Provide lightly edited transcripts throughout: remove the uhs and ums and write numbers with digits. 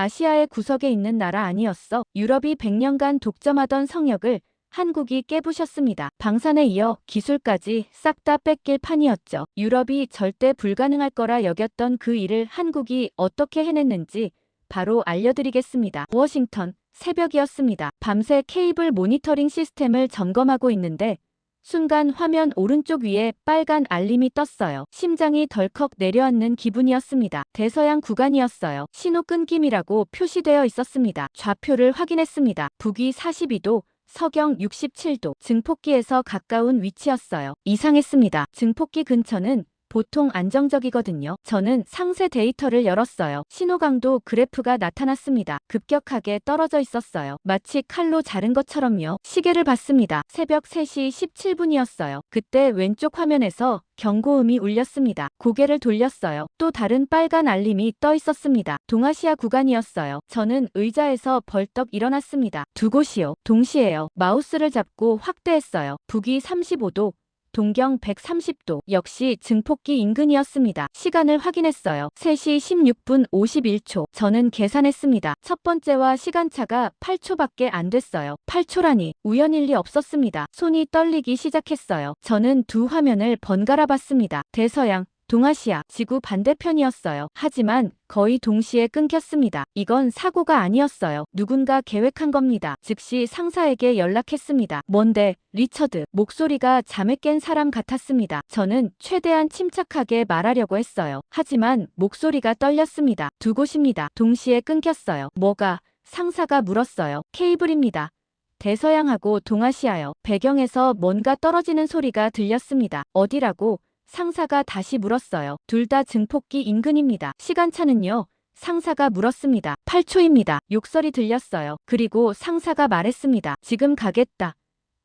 아시아의 구석에 있는 나라 아니었어. 유럽이 100년간 독점하던 성역을 한국이 깨부셨습니다. 방산에 이어 기술까지 싹 다 뺏길 판이었죠. 유럽이 절대 불가능할 거라 여겼던 그 일을 한국이 어떻게 해냈는지 바로 알려드리겠습니다. 워싱턴, 새벽이었습니다. 밤새 케이블 모니터링 시스템을 점검하고 있는데 순간 화면 오른쪽 위에 빨간 알림이 떴어요. 심장이 덜컥 내려앉는 기분이었습니다. 대서양 구간이었어요. 신호 끊김이라고 표시되어 있었습니다. 좌표를 확인했습니다. 북위 42도, 서경 67도, 증폭기에서 가까운 위치였어요. 이상했습니다. 증폭기 근처는 보통 안정적이거든요. 저는 상세 데이터를 열었어요. 신호강도 그래프가 나타났습니다. 급격하게 떨어져 있었어요. 마치 칼로 자른 것처럼요. 시계를 봤습니다. 새벽 3시 17분이었어요. 그때 왼쪽 화면에서 경고음이 울렸습니다. 고개를 돌렸어요. 또 다른 빨간 알림이 떠 있었습니다. 동아시아 구간이었어요. 저는 의자에서 벌떡 일어났습니다. 두 곳이요. 동시에요. 마우스를 잡고 확대했어요. 북위 35도. 동경 130도, 역시 증폭기 인근이었습니다. 시간을 확인했어요. 3시 16분 51초. 저는 계산했습니다. 첫 번째와 시간차가 8초밖에 안 됐어요. 8초라니 우연일 리 없었습니다. 손이 떨리기 시작했어요. 저는 두 화면을 번갈아 봤습니다. 대서양, 동아시아, 지구 반대편이었어요. 하지만 거의 동시에 끊겼습니다. 이건 사고가 아니었어요. 누군가 계획한 겁니다. 즉시 상사에게 연락했습니다. 뭔데, 리처드. 목소리가 잠에 깬 사람 같았습니다. 저는 최대한 침착하게 말하려고 했어요. 하지만 목소리가 떨렸습니다. 두 곳입니다. 동시에 끊겼어요. 뭐가? 상사가 물었어요. 케이블입니다. 대서양하고 동아시아요. 배경에서 뭔가 떨어지는 소리가 들렸습니다. 어디라고? 상사가 다시 물었어요. 둘 다 증폭기 인근입니다. 시간차는요? 상사가 물었습니다. 8초입니다. 욕설이 들렸어요. 그리고 상사가 말했습니다. 지금 가겠다.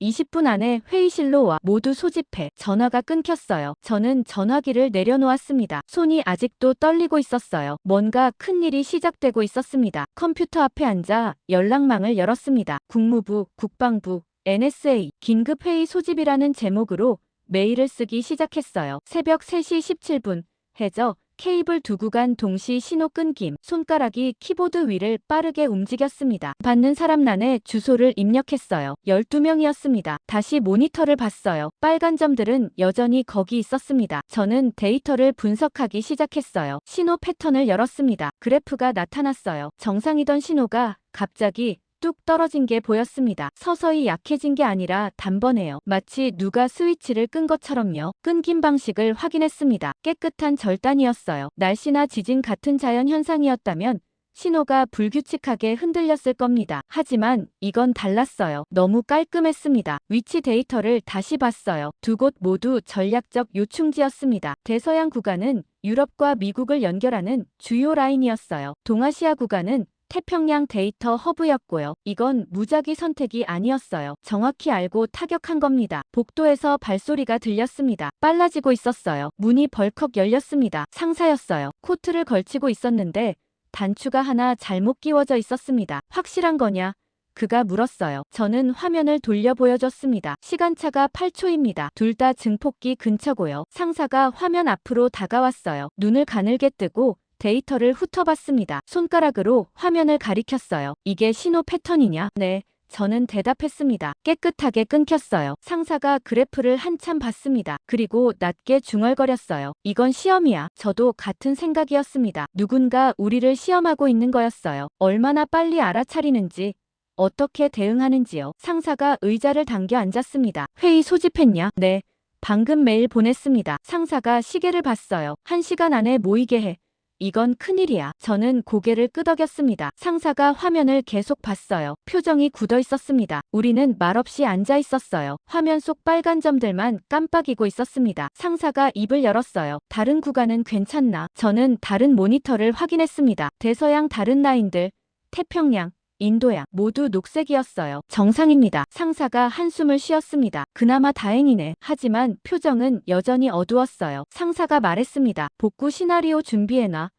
20분 안에 회의실로 와. 모두 소집해. 전화가 끊겼어요. 저는 전화기를 내려놓았습니다. 손이 아직도 떨리고 있었어요. 뭔가 큰일이 시작되고 있었습니다. 컴퓨터 앞에 앉아 연락망을 열었습니다. 국무부, 국방부, NSA, 긴급회의 소집이라는 제목으로 메일을 쓰기 시작했어요. 새벽 3시 17분, 해저, 케이블 두 구간 동시 신호 끊김, 손가락이 키보드 위를 빠르게 움직였습니다. 받는 사람란에 주소를 입력했어요. 12명이었습니다. 다시 모니터를 봤어요. 빨간 점들은 여전히 거기 있었습니다. 저는 데이터를 분석하기 시작했어요. 신호 패턴을 열었습니다. 그래프가 나타났어요. 정상이던 신호가 갑자기 뚝 떨어진 게 보였습니다. 서서히 약해진 게 아니라 단번에요. 마치 누가 스위치를 끈 것처럼요. 끊김 방식을 확인했습니다. 깨끗한 절단이었어요. 날씨나 지진 같은 자연 현상이었다면 신호가 불규칙하게 흔들렸을 겁니다. 하지만 이건 달랐어요. 너무 깔끔했습니다. 위치 데이터를 다시 봤어요. 두 곳 모두 전략적 요충지였습니다. 대서양 구간은 유럽과 미국을 연결하는 주요 라인이었어요. 동아시아 구간은 태평양 데이터 허브였고요. 이건 무작위 선택이 아니었어요. 정확히 알고 타격한 겁니다. 복도에서 발소리가 들렸습니다. 빨라지고 있었어요. 문이 벌컥 열렸습니다. 상사였어요. 코트를 걸치고 있었는데 단추가 하나 잘못 끼워져 있었습니다. 확실한 거냐? 그가 물었어요. 저는 화면을 돌려 보여줬습니다. 시간차가 8초입니다. 둘 다 증폭기 근처고요. 상사가 화면 앞으로 다가왔어요. 눈을 가늘게 뜨고 데이터를 훑어봤습니다. 손가락으로 화면을 가리켰어요. 이게 신호 패턴이냐? 네. 저는 대답했습니다. 깨끗하게 끊겼어요. 상사가 그래프를 한참 봤습니다. 그리고 낮게 중얼거렸어요. 이건 시험이야. 저도 같은 생각이었습니다. 누군가 우리를 시험하고 있는 거였어요. 얼마나 빨리 알아차리는지, 어떻게 대응하는지요. 상사가 의자를 당겨 앉았습니다. 회의 소집했냐? 네. 방금 메일 보냈습니다. 상사가 시계를 봤어요. 1시간 안에 모이게 해. 이건 큰일이야. 저는 고개를 끄덕였습니다. 상사가 화면을 계속 봤어요. 표정이 굳어 있었습니다. 우리는 말없이 앉아 있었어요. 화면 속 빨간 점들만 깜빡이고 있었습니다. 상사가 입을 열었어요. 다른 구간은 괜찮나? 저는 다른 모니터를 확인했습니다. 대서양 다른 라인들, 태평양, 인도양 모두 녹색이었어요. 정상입니다. 상사가 한숨을 쉬었습니다. 그나마 다행이네. 하지만 표정은 여전히 어두웠어요. 상사가 말했습니다. 복구 시나리오 준비해놔.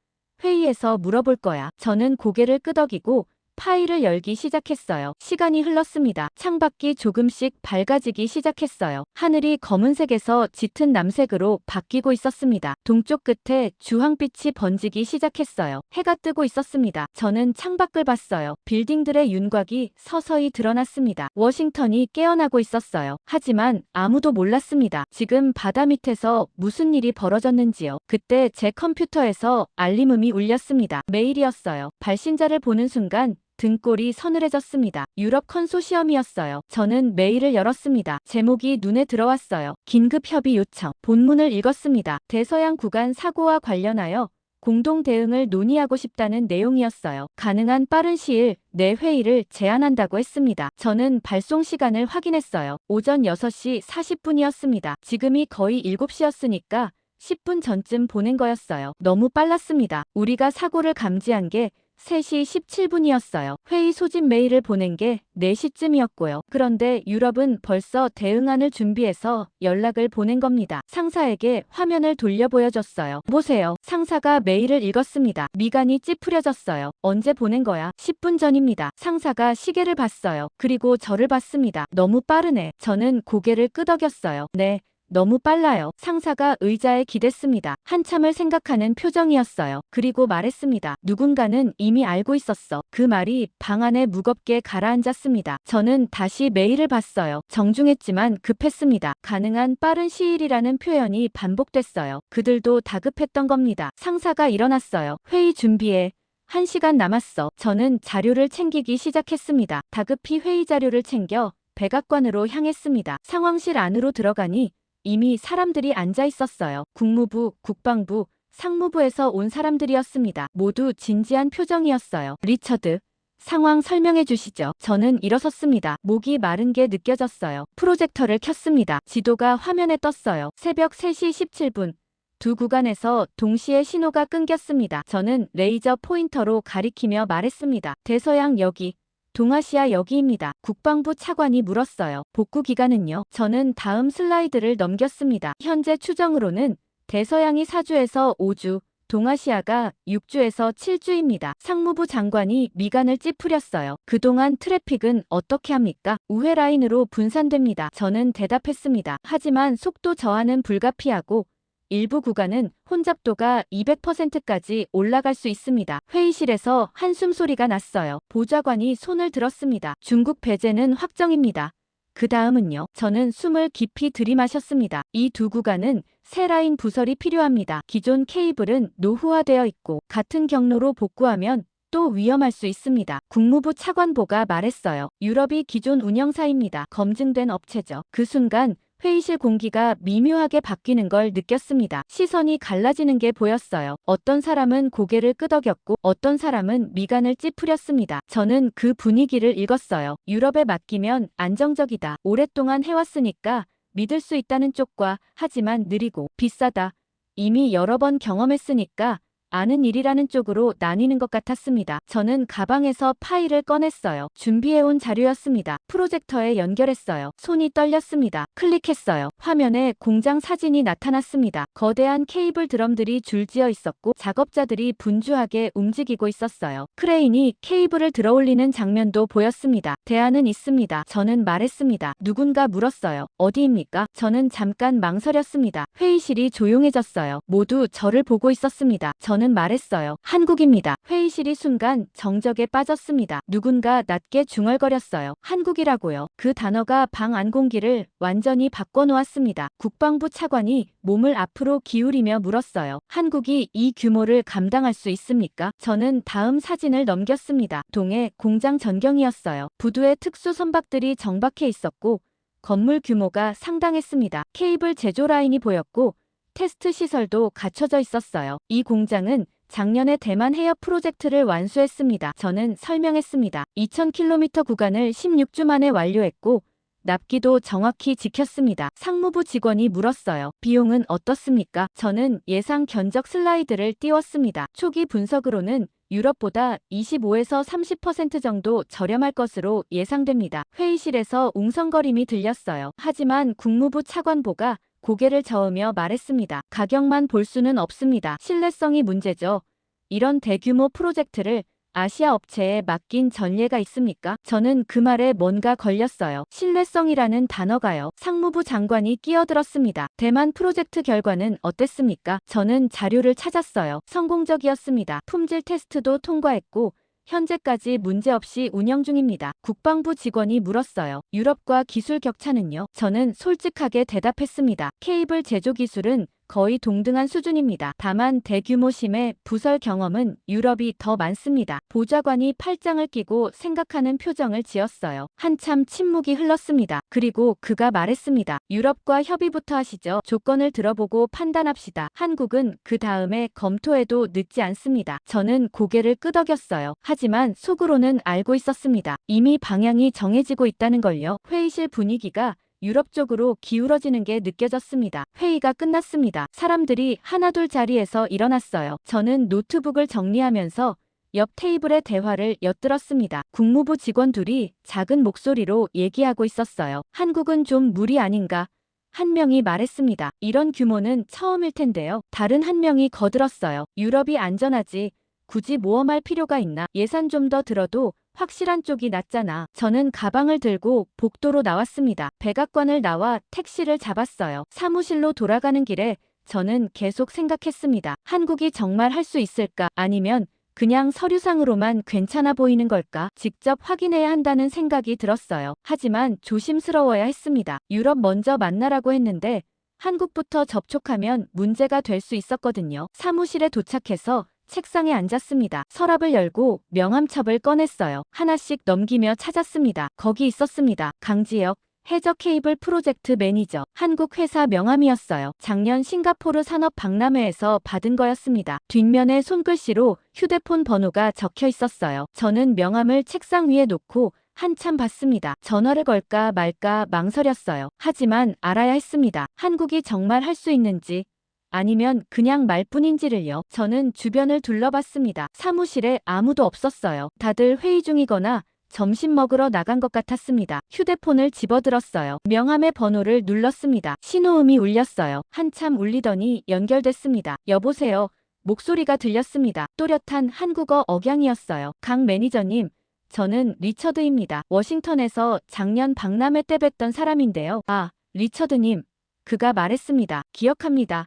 회의에서 물어볼 거야. 저는 고개를 끄덕이고 파일을 열기 시작했어요. 시간이 흘렀습니다. 창밖이 조금씩 밝아지기 시작했어요. 하늘이 검은색에서 짙은 남색으로 바뀌고 있었습니다. 동쪽 끝에 주황빛이 번지기 시작했어요. 해가 뜨고 있었습니다. 저는 창밖을 봤어요. 빌딩들의 윤곽이 서서히 드러났습니다. 워싱턴이 깨어나고 있었어요. 하지만 아무도 몰랐습니다. 지금 바다 밑에서 무슨 일이 벌어졌는지요. 그때 제 컴퓨터에서 알림음이 울렸습니다. 메일이었어요. 발신자를 보는 순간 등골이 서늘해졌습니다. 유럽 컨소시엄이었어요. 저는 메일을 열었습니다. 제목이 눈에 들어왔어요. 긴급 협의 요청. 본문을 읽었습니다. 대서양 구간 사고와 관련하여 공동 대응을 논의하고 싶다는 내용이었어요. 가능한 빠른 시일 내 회의를 제안한다고 했습니다. 저는 발송 시간을 확인했어요. 오전 6시 40분이었습니다. 지금이 거의 7시였으니까 10분 전쯤 보낸 거였어요. 너무 빨랐습니다. 우리가 사고를 감지한 게 3시 17분이었어요. 회의 소집 메일을 보낸 게 4시쯤이었고요. 그런데 유럽은 벌써 대응안을 준비해서 연락을 보낸 겁니다. 상사에게 화면을 돌려 보여줬어요. 보세요. 상사가 메일을 읽었습니다. 미간이 찌푸려졌어요. 언제 보낸 거야? 10분 전입니다. 상사가 시계를 봤어요. 그리고 저를 봤습니다. 너무 빠르네. 저는 고개를 끄덕였어요. 네. 너무 빨라요. 상사가 의자에 기댔습니다. 한참을 생각하는 표정이었어요. 그리고 말했습니다. 누군가는 이미 알고 있었어. 그 말이 방 안에 무겁게 가라앉았습니다. 저는 다시 메일을 봤어요. 정중했지만 급했습니다. 가능한 빠른 시일이라는 표현이 반복됐어요. 그들도 다급했던 겁니다. 상사가 일어났어요. 회의 준비해. 1시간 남았어. 저는 자료를 챙기기 시작했습니다. 다급히 회의 자료를 챙겨 백악관으로 향했습니다. 상황실 안으로 들어가니 이미 사람들이 앉아 있었어요. 국무부, 국방부, 상무부에서 온 사람들이었습니다. 모두 진지한 표정이었어요. 리처드, 상황 설명해 주시죠. 저는 일어섰습니다. 목이 마른 게 느껴졌어요. 프로젝터를 켰습니다. 지도가 화면에 떴어요. 새벽 3시 17분. 두 구간에서 동시에 신호가 끊겼습니다. 저는 레이저 포인터로 가리키며 말했습니다. 대서양 여기. 동아시아 여기입니다. 국방부 차관이 물었어요. 복구 기간은요? 저는 다음 슬라이드를 넘겼습니다. 현재 추정으로는 대서양이 4주에서 5주, 동아시아가 6주에서 7주입니다. 상무부 장관이 미간을 찌푸렸어요. 그동안 트래픽은 어떻게 합니까? 우회 라인으로 분산됩니다. 저는 대답했습니다. 하지만 속도 저하는 불가피하고 일부 구간은 혼잡도가 200%까지 올라갈 수 있습니다. 회의실에서 한숨 소리가 났어요. 보좌관이 손을 들었습니다. 중국 배제는 확정입니다. 그 다음은요. 저는 숨을 깊이 들이마셨습니다. 이 두 구간은 새 라인 부설이 필요합니다. 기존 케이블은 노후화되어 있고 같은 경로로 복구하면 또 위험할 수 있습니다. 국무부 차관보가 말했어요. 유럽이 기존 운영사입니다. 검증된 업체죠. 그 순간 회의실 공기가 미묘하게 바뀌는 걸 느꼈습니다. 시선이 갈라지는 게 보였어요. 어떤 사람은 고개를 끄덕였고 어떤 사람은 미간을 찌푸렸습니다. 저는 그 분위기를 읽었어요. 유럽에 맡기면 안정적이다. 오랫동안 해왔으니까 믿을 수 있다는 쪽과 하지만 느리고 비싸다. 이미 여러 번 경험했으니까 아는 일이라는 쪽으로 나뉘는 것 같았습니다. 저는 가방에서 파일을 꺼냈어요. 준비해온 자료였습니다. 프로젝터에 연결했어요. 손이 떨렸습니다. 클릭했어요. 화면에 공장 사진이 나타났습니다. 거대한 케이블 드럼들이 줄지어 있었고 작업자들이 분주하게 움직이고 있었어요. 크레인이 케이블을 들어올리는 장면도 보였습니다. 대안은 있습니다. 저는 말했습니다. 누군가 물었어요. 어디입니까? 저는 잠깐 망설였습니다. 회의실이 조용해졌어요. 모두 저를 보고 있었습니다. 저는 말했어요. 한국입니다. 회의실이 순간 정적에 빠졌습니다. 누군가 낮게 중얼거렸어요. 한국이라고요. 그 단어가 방 안 공기를 완전히 바꿔놓았습니다. 국방부 차관이 몸을 앞으로 기울이며 물었어요. 한국이 이 규모를 감당할 수 있습니까? 저는 다음 사진을 넘겼습니다. 동해 공장 전경이었어요. 부두에 특수 선박들이 정박해 있었고 건물 규모가 상당했습니다. 케이블 제조 라인이 보였고 테스트 시설도 갖춰져 있었어요. 이 공장은 작년에 대만 해협 프로젝트를 완수했습니다. 저는 설명했습니다. 2000km 구간을 16주 만에 완료했고 납기도 정확히 지켰습니다. 상무부 직원이 물었어요. 비용은 어떻습니까? 저는 예상 견적 슬라이드를 띄웠습니다. 초기 분석으로는 유럽보다 25에서 30% 정도 저렴할 것으로 예상됩니다. 회의실에서 웅성거림이 들렸어요. 하지만 국무부 차관보가 고개를 저으며 말했습니다. 가격만 볼 수는 없습니다. 신뢰성이 문제죠. 이런 대규모 프로젝트를 아시아 업체에 맡긴 전례가 있습니까? 저는 그 말에 뭔가 걸렸어요. 신뢰성이라는 단어가요. 상무부 장관이 끼어들었습니다. 대만 프로젝트 결과는 어땠습니까? 저는 자료를 찾았어요. 성공적이었습니다. 품질 테스트도 통과했고 현재까지 문제없이 운영 중입니다. 국방부 직원이 물었어요. 유럽과 기술 격차는요? 저는 솔직하게 대답했습니다. 케이블 제조 기술은 거의 동등한 수준입니다. 다만 대규모 심해 부설 경험은 유럽이 더 많습니다. 보좌관이 팔짱을 끼고 생각하는 표정을 지었어요. 한참 침묵이 흘렀습니다. 그리고 그가 말했습니다. 유럽과 협의부터 하시죠. 조건을 들어보고 판단합시다. 한국은 그 다음에 검토해도 늦지 않습니다. 저는 고개를 끄덕였어요. 하지만 속으로는 알고 있었습니다. 이미 방향이 정해지고 있다는 걸요. 회의실 분위기가 유럽 쪽으로 기울어지는 게 느껴졌습니다. 회의가 끝났습니다. 사람들이 하나둘 자리에서 일어났어요. 저는 노트북을 정리하면서 옆 테이블의 대화를 엿들었습니다. 국무부 직원 둘이 작은 목소리로 얘기하고 있었어요. 한국은 좀 무리 아닌가? 한 명이 말했습니다. 이런 규모는 처음일 텐데요. 다른 한 명이 거들었어요. 유럽이 안전하지. 굳이 모험할 필요가 있나? 예산 좀 더 들어도 확실한 쪽이 낫잖아. 저는 가방을 들고 복도로 나왔습니다. 백악관을 나와 택시를 잡았어요. 사무실로 돌아가는 길에 저는 계속 생각했습니다. 한국이 정말 할 수 있을까? 아니면 그냥 서류상으로만 괜찮아 보이는 걸까? 직접 확인해야 한다는 생각이 들었어요. 하지만 조심스러워야 했습니다. 유럽 먼저 만나라고 했는데 한국부터 접촉하면 문제가 될 수 있었거든요. 사무실에 도착해서 책상에 앉았습니다. 서랍을 열고 명함첩을 꺼냈어요. 하나씩 넘기며 찾았습니다. 거기 있었습니다. 강지혁, 해저 케이블 프로젝트 매니저. 한국 회사 명함이었어요. 작년 싱가포르 산업 박람회에서 받은 거였습니다. 뒷면에 손글씨로 휴대폰 번호가 적혀 있었어요. 저는 명함을 책상 위에 놓고 한참 봤습니다. 전화를 걸까 말까 망설였어요. 하지만 알아야 했습니다. 한국이 정말 할 수 있는지 아니면 그냥 말뿐인지를요. 저는 주변을 둘러봤습니다. 사무실에 아무도 없었어요. 다들 회의 중이거나 점심 먹으러 나간 것 같았습니다. 휴대폰을 집어들었어요. 명함의 번호를 눌렀습니다. 신호음이 울렸어요. 한참 울리더니 연결됐습니다. 여보세요. 목소리가 들렸습니다. 또렷한 한국어 억양이었어요. 강 매니저님, 저는 리처드입니다. 워싱턴에서 작년 박람회 때 뵀던 사람인데요. 아, 리처드님. 그가 말했습니다. 기억합니다.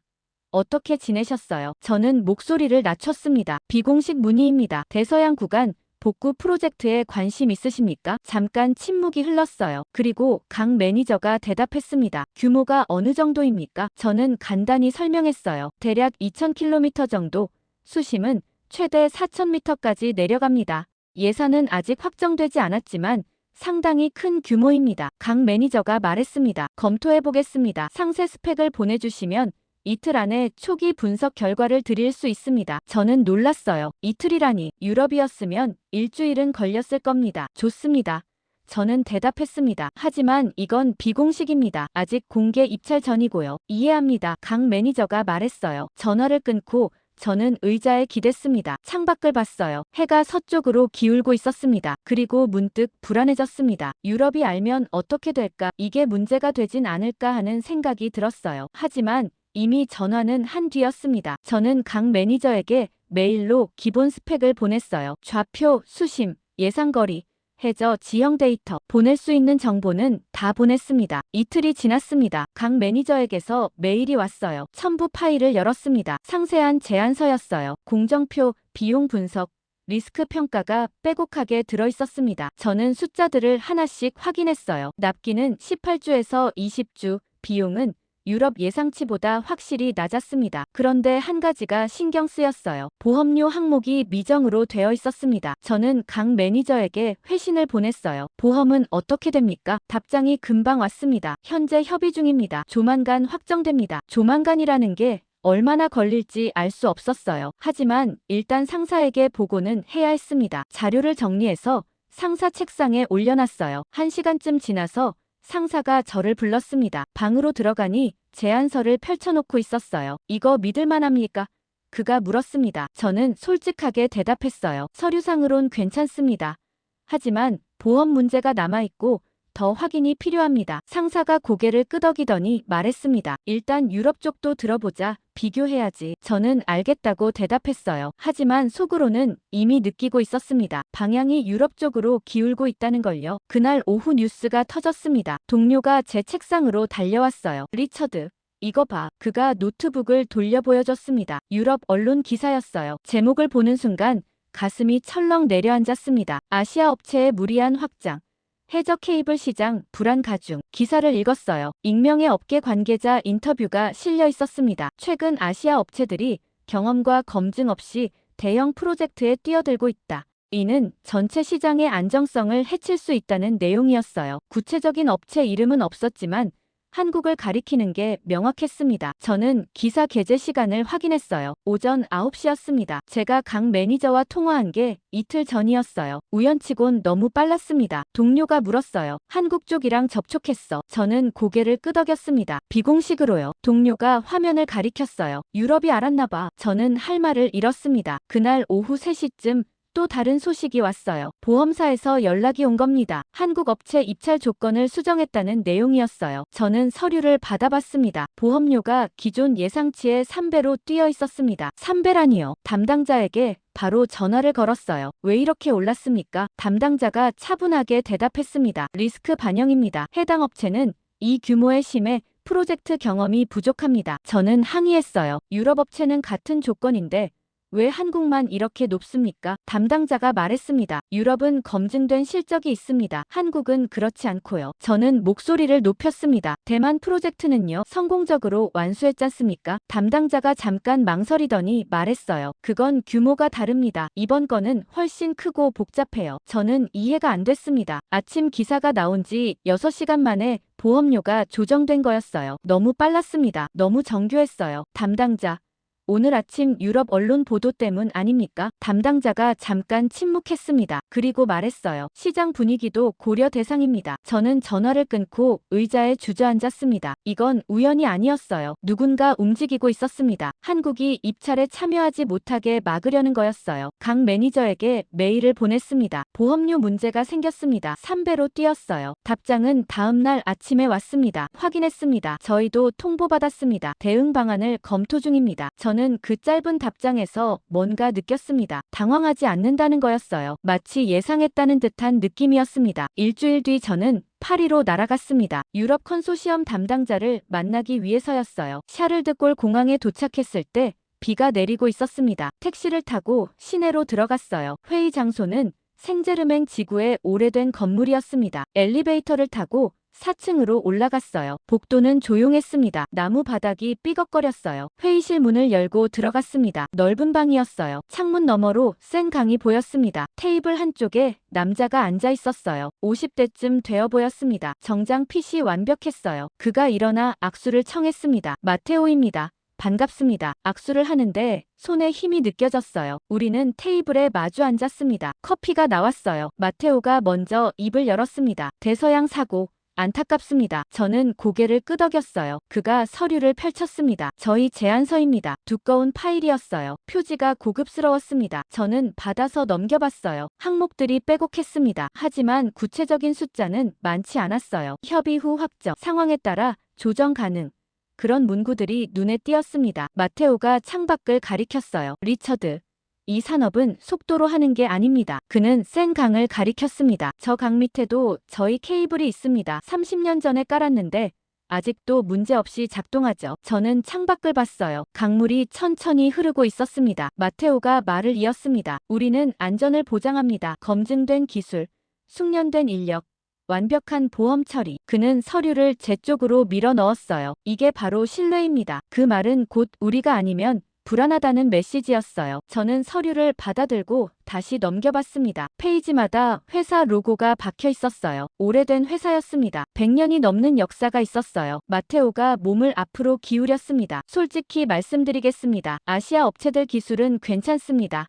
어떻게 지내셨어요? 저는 목소리를 낮췄습니다. 비공식 문의입니다. 대서양 구간 복구 프로젝트에 관심 있으십니까? 잠깐 침묵이 흘렀어요. 그리고 강 매니저가 대답했습니다. 규모가 어느 정도입니까? 저는 간단히 설명했어요. 대략 2000km 정도, 수심은 최대 4000m까지 내려갑니다. 예산은 아직 확정되지 않았지만 상당히 큰 규모입니다. 강 매니저가 말했습니다. 검토해보겠습니다. 상세 스펙을 보내주시면 이틀 안에 초기 분석 결과를 드릴 수 있습니다. 저는 놀랐어요. 이틀이라니. 유럽이었으면 일주일은 걸렸을 겁니다. 좋습니다. 저는 대답했습니다. 하지만 이건 비공식입니다. 아직 공개 입찰 전이고요. 이해합니다. 강 매니저가 말했어요. 전화를 끊고 저는 의자에 기댔습니다. 창밖을 봤어요. 해가 서쪽으로 기울고 있었습니다. 그리고 문득 불안해졌습니다. 유럽이 알면 어떻게 될까? 이게 문제가 되진 않을까 하는 생각이 들었어요. 하지만 이미 전화는 한 뒤였습니다. 저는 강 매니저에게 메일로 기본 스펙을 보냈어요. 좌표, 수심, 예상거리, 해저, 지형 데이터, 보낼 수 있는 정보는 다 보냈습니다. 이틀이 지났습니다. 강 매니저에게서 메일이 왔어요. 첨부 파일을 열었습니다. 상세한 제안서였어요. 공정표, 비용 분석, 리스크 평가가 빼곡하게 들어있었습니다. 저는 숫자들을 하나씩 확인했어요. 납기는 18주에서 20주, 비용은 유럽 예상치보다 확실히 낮았습니다. 그런데 한 가지가 신경 쓰였어요. 보험료 항목이 미정으로 되어 있었습니다. 저는 강 매니저에게 회신을 보냈어요. 보험은 어떻게 됩니까? 답장이 금방 왔습니다. 현재 협의 중입니다. 조만간 확정됩니다. 조만간이라는 게 얼마나 걸릴지 알 수 없었어요. 하지만 일단 상사에게 보고는 해야 했습니다. 자료를 정리해서 상사 책상에 올려놨어요. 1시간쯤 지나서 상사가 저를 불렀습니다. 방으로 들어가니 제안서를 펼쳐놓고 있었어요. 이거 믿을만합니까? 그가 물었습니다. 저는 솔직하게 대답했어요. 서류상으론 괜찮습니다. 하지만 보험 문제가 남아있고 더 확인이 필요합니다. 상사가 고개를 끄덕이더니 말했습니다. 일단 유럽 쪽도 들어보자. 비교해야지. 저는 알겠다고 대답했어요. 하지만 속으로는 이미 느끼고 있었습니다. 방향이 유럽 쪽으로 기울고 있다는 걸요. 그날 오후 뉴스가 터졌습니다. 동료가 제 책상으로 달려왔어요. 리처드, 이거 봐. 그가 노트북을 돌려 보여줬습니다. 유럽 언론 기사였어요. 제목을 보는 순간 가슴이 철렁 내려앉았습니다. 아시아 업체의 무리한 확장. 해저 케이블 시장 불안 가중. 기사를 읽었어요. 익명의 업계 관계자 인터뷰가 실려 있었습니다. 최근 아시아 업체들이 경험과 검증 없이 대형 프로젝트에 뛰어들고 있다. 이는 전체 시장의 안정성을 해칠 수 있다는 내용이었어요. 구체적인 업체 이름은 없었지만 한국을 가리키는 게 명확했습니다. 저는 기사 게재 시간을 확인했어요. 오전 9시였습니다. 제가 강 매니저와 통화한 게 이틀 전이었어요. 우연치곤 너무 빨랐습니다. 동료가 물었어요. 한국 쪽이랑 접촉했어. 저는 고개를 끄덕였습니다. 비공식으로요. 동료가 화면을 가리켰어요. 유럽이 알았나 봐. 저는 할 말을 잃었습니다. 그날 오후 3시쯤 또 다른 소식이 왔어요. 보험사에서 연락이 온 겁니다. 한국 업체 입찰 조건을 수정했다는 내용이었어요. 저는 서류를 받아봤습니다. 보험료가 기존 예상치의 3배로 뛰어 있었습니다. 3배라니요. 담당자에게 바로 전화를 걸었어요. 왜 이렇게 올랐습니까? 담당자가 차분하게 대답했습니다. 리스크 반영입니다. 해당 업체는 이 규모의 심해 프로젝트 경험이 부족합니다. 저는 항의했어요. 유럽 업체는 같은 조건인데 왜 한국만 이렇게 높습니까? 담당자가 말했습니다. 유럽은 검증된 실적이 있습니다. 한국은 그렇지 않고요. 저는 목소리를 높였습니다. 대만 프로젝트는요, 성공적으로 완수했잖습니까? 담당자가 잠깐 망설이더니 말했어요. 그건 규모가 다릅니다. 이번 건은 훨씬 크고 복잡해요. 저는 이해가 안 됐습니다. 아침 기사가 나온 지 6시간 만에 보험료가 조정된 거였어요. 너무 빨랐습니다. 너무 정교했어요. 담당자. 오늘 아침 유럽 언론 보도 때문 아닙니까? 담당자가 잠깐 침묵했습니다. 그리고 말했어요. 시장 분위기도 고려 대상입니다. 저는 전화를 끊고 의자에 주저앉았습니다. 이건 우연이 아니었어요. 누군가 움직이고 있었습니다. 한국이 입찰에 참여하지 못하게 막으려는 거였어요. 강 매니저에게 메일을 보냈습니다. 보험료 문제가 생겼습니다. 3배로 뛰었어요. 답장은 다음날 아침에 왔습니다. 확인했습니다. 저희도 통보받았습니다. 대응 방안을 검토 중입니다. 저는 그 짧은 답장에서 뭔가 느꼈습니다. 당황하지 않는다는 거였어요. 마치 예상했다는 듯한 느낌이었습니다. 일주일 뒤 저는 파리로 날아갔습니다. 유럽 컨소시엄 담당자를 만나기 위해서였어요. 샤를드골 공항에 도착했을 때 비가 내리고 있었습니다. 택시를 타고 시내로 들어갔어요. 회의 장소는 생제르맹 지구의 오래된 건물이었습니다. 엘리베이터를 타고 4층으로 올라갔어요. 복도는 조용했습니다. 나무 바닥이 삐걱거렸어요. 회의실 문을 열고 들어갔습니다. 넓은 방이었어요. 창문 너머로 센 강이 보였습니다. 테이블 한쪽에 남자가 앉아 있었어요. 50대쯤 되어 보였습니다. 정장 핏이 완벽했어요. 그가 일어나 악수를 청했습니다. 마테오입니다. 반갑습니다. 악수를 하는데 손에 힘이 느껴졌어요. 우리는 테이블에 마주 앉았습니다. 커피가 나왔어요. 마테오가 먼저 입을 열었습니다. 대서양 사고. 안타깝습니다. 저는 고개를 끄덕였어요. 그가 서류를 펼쳤습니다. 저희 제안서입니다. 두꺼운 파일이었어요. 표지가 고급스러웠습니다. 저는 받아서 넘겨봤어요. 항목들이 빼곡했습니다. 하지만 구체적인 숫자는 많지 않았어요. 협의 후 확정, 상황에 따라 조정 가능. 그런 문구들이 눈에 띄었습니다. 마테오가 창밖을 가리켰어요. 리처드. 이 산업은 속도로 하는 게 아닙니다. 그는 센 강을 가리켰습니다. 저 강 밑에도 저희 케이블이 있습니다. 30년 전에 깔았는데 아직도 문제없이 작동하죠. 저는 창밖을 봤어요. 강물이 천천히 흐르고 있었습니다. 마테오가 말을 이었습니다. 우리는 안전을 보장합니다. 검증된 기술, 숙련된 인력, 완벽한 보험 처리. 그는 서류를 제 쪽으로 밀어 넣었어요. 이게 바로 신뢰입니다. 그 말은 곧 우리가 아니면 불안하다는 메시지였어요. 저는 서류를 받아들고 다시 넘겨봤습니다. 페이지마다 회사 로고가 박혀 있었어요. 오래된 회사였습니다. 100년이 넘는 역사가 있었어요. 마테오가 몸을 앞으로 기울였습니다. 솔직히 말씀드리겠습니다. 아시아 업체들 기술은 괜찮습니다.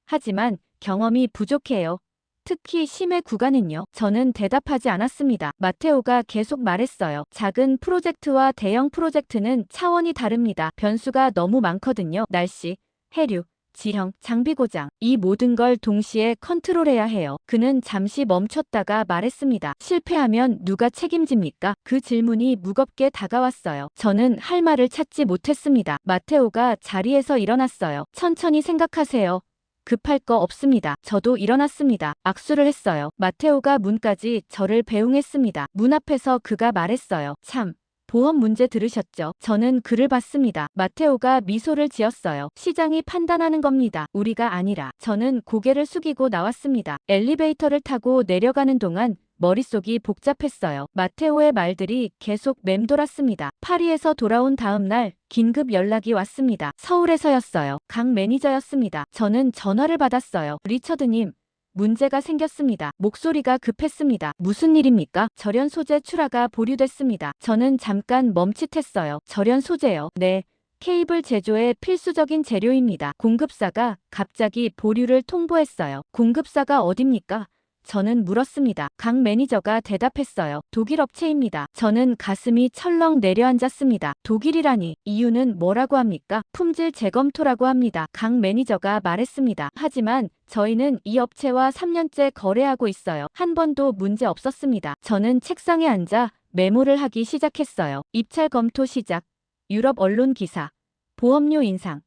하지만 경험이 부족해요. 특히 심해 구간은요. 저는 대답하지 않았습니다. 마테오가 계속 말했어요. 작은 프로젝트와 대형 프로젝트는 차원이 다릅니다. 변수가 너무 많거든요. 날씨, 해류, 지형, 장비 고장, 이 모든 걸 동시에 컨트롤해야 해요. 그는 잠시 멈췄다가 말했습니다. 실패하면 누가 책임집니까? 그 질문이 무겁게 다가왔어요. 저는 할 말을 찾지 못했습니다. 마테오가 자리에서 일어났어요. 천천히 생각하세요. 급할 거 없습니다. 저도 일어났습니다. 악수를 했어요. 마테오가 문까지 저를 배웅했습니다. 문 앞에서 그가 말했어요. 참. 보험 문제 들으셨죠? 저는 그를 봤습니다. 마테오가 미소를 지었어요. 시장이 판단하는 겁니다. 우리가 아니라. 저는 고개를 숙이고 나왔습니다. 엘리베이터를 타고 내려가는 동안 머릿속이 복잡했어요. 마테오의 말들이 계속 맴돌았습니다. 파리에서 돌아온 다음 날 긴급 연락이 왔습니다. 서울에서였어요. 강 매니저였습니다. 저는 전화를 받았어요. 리처드님. 문제가 생겼습니다. 목소리가 급했습니다. 무슨 일입니까? 절연 소재 출하가 보류됐습니다. 저는 잠깐 멈칫했어요. 절연 소재요? 네. 케이블 제조의 필수적인 재료입니다. 공급사가 갑자기 보류를 통보했어요. 공급사가 어딥니까? 저는 물었습니다. 강 매니저가 대답했어요. 독일 업체입니다. 저는 가슴이 철렁 내려앉았습니다. 독일이라니. 이유는 뭐라고 합니까? 품질 재검토라고 합니다. 강 매니저가 말했습니다. 하지만 저희는 이 업체와 3년째 거래하고 있어요. 한 번도 문제 없었습니다. 저는 책상에 앉아 메모를 하기 시작했어요. 입찰 검토 시작. 유럽 언론 기사. 보험료 인상.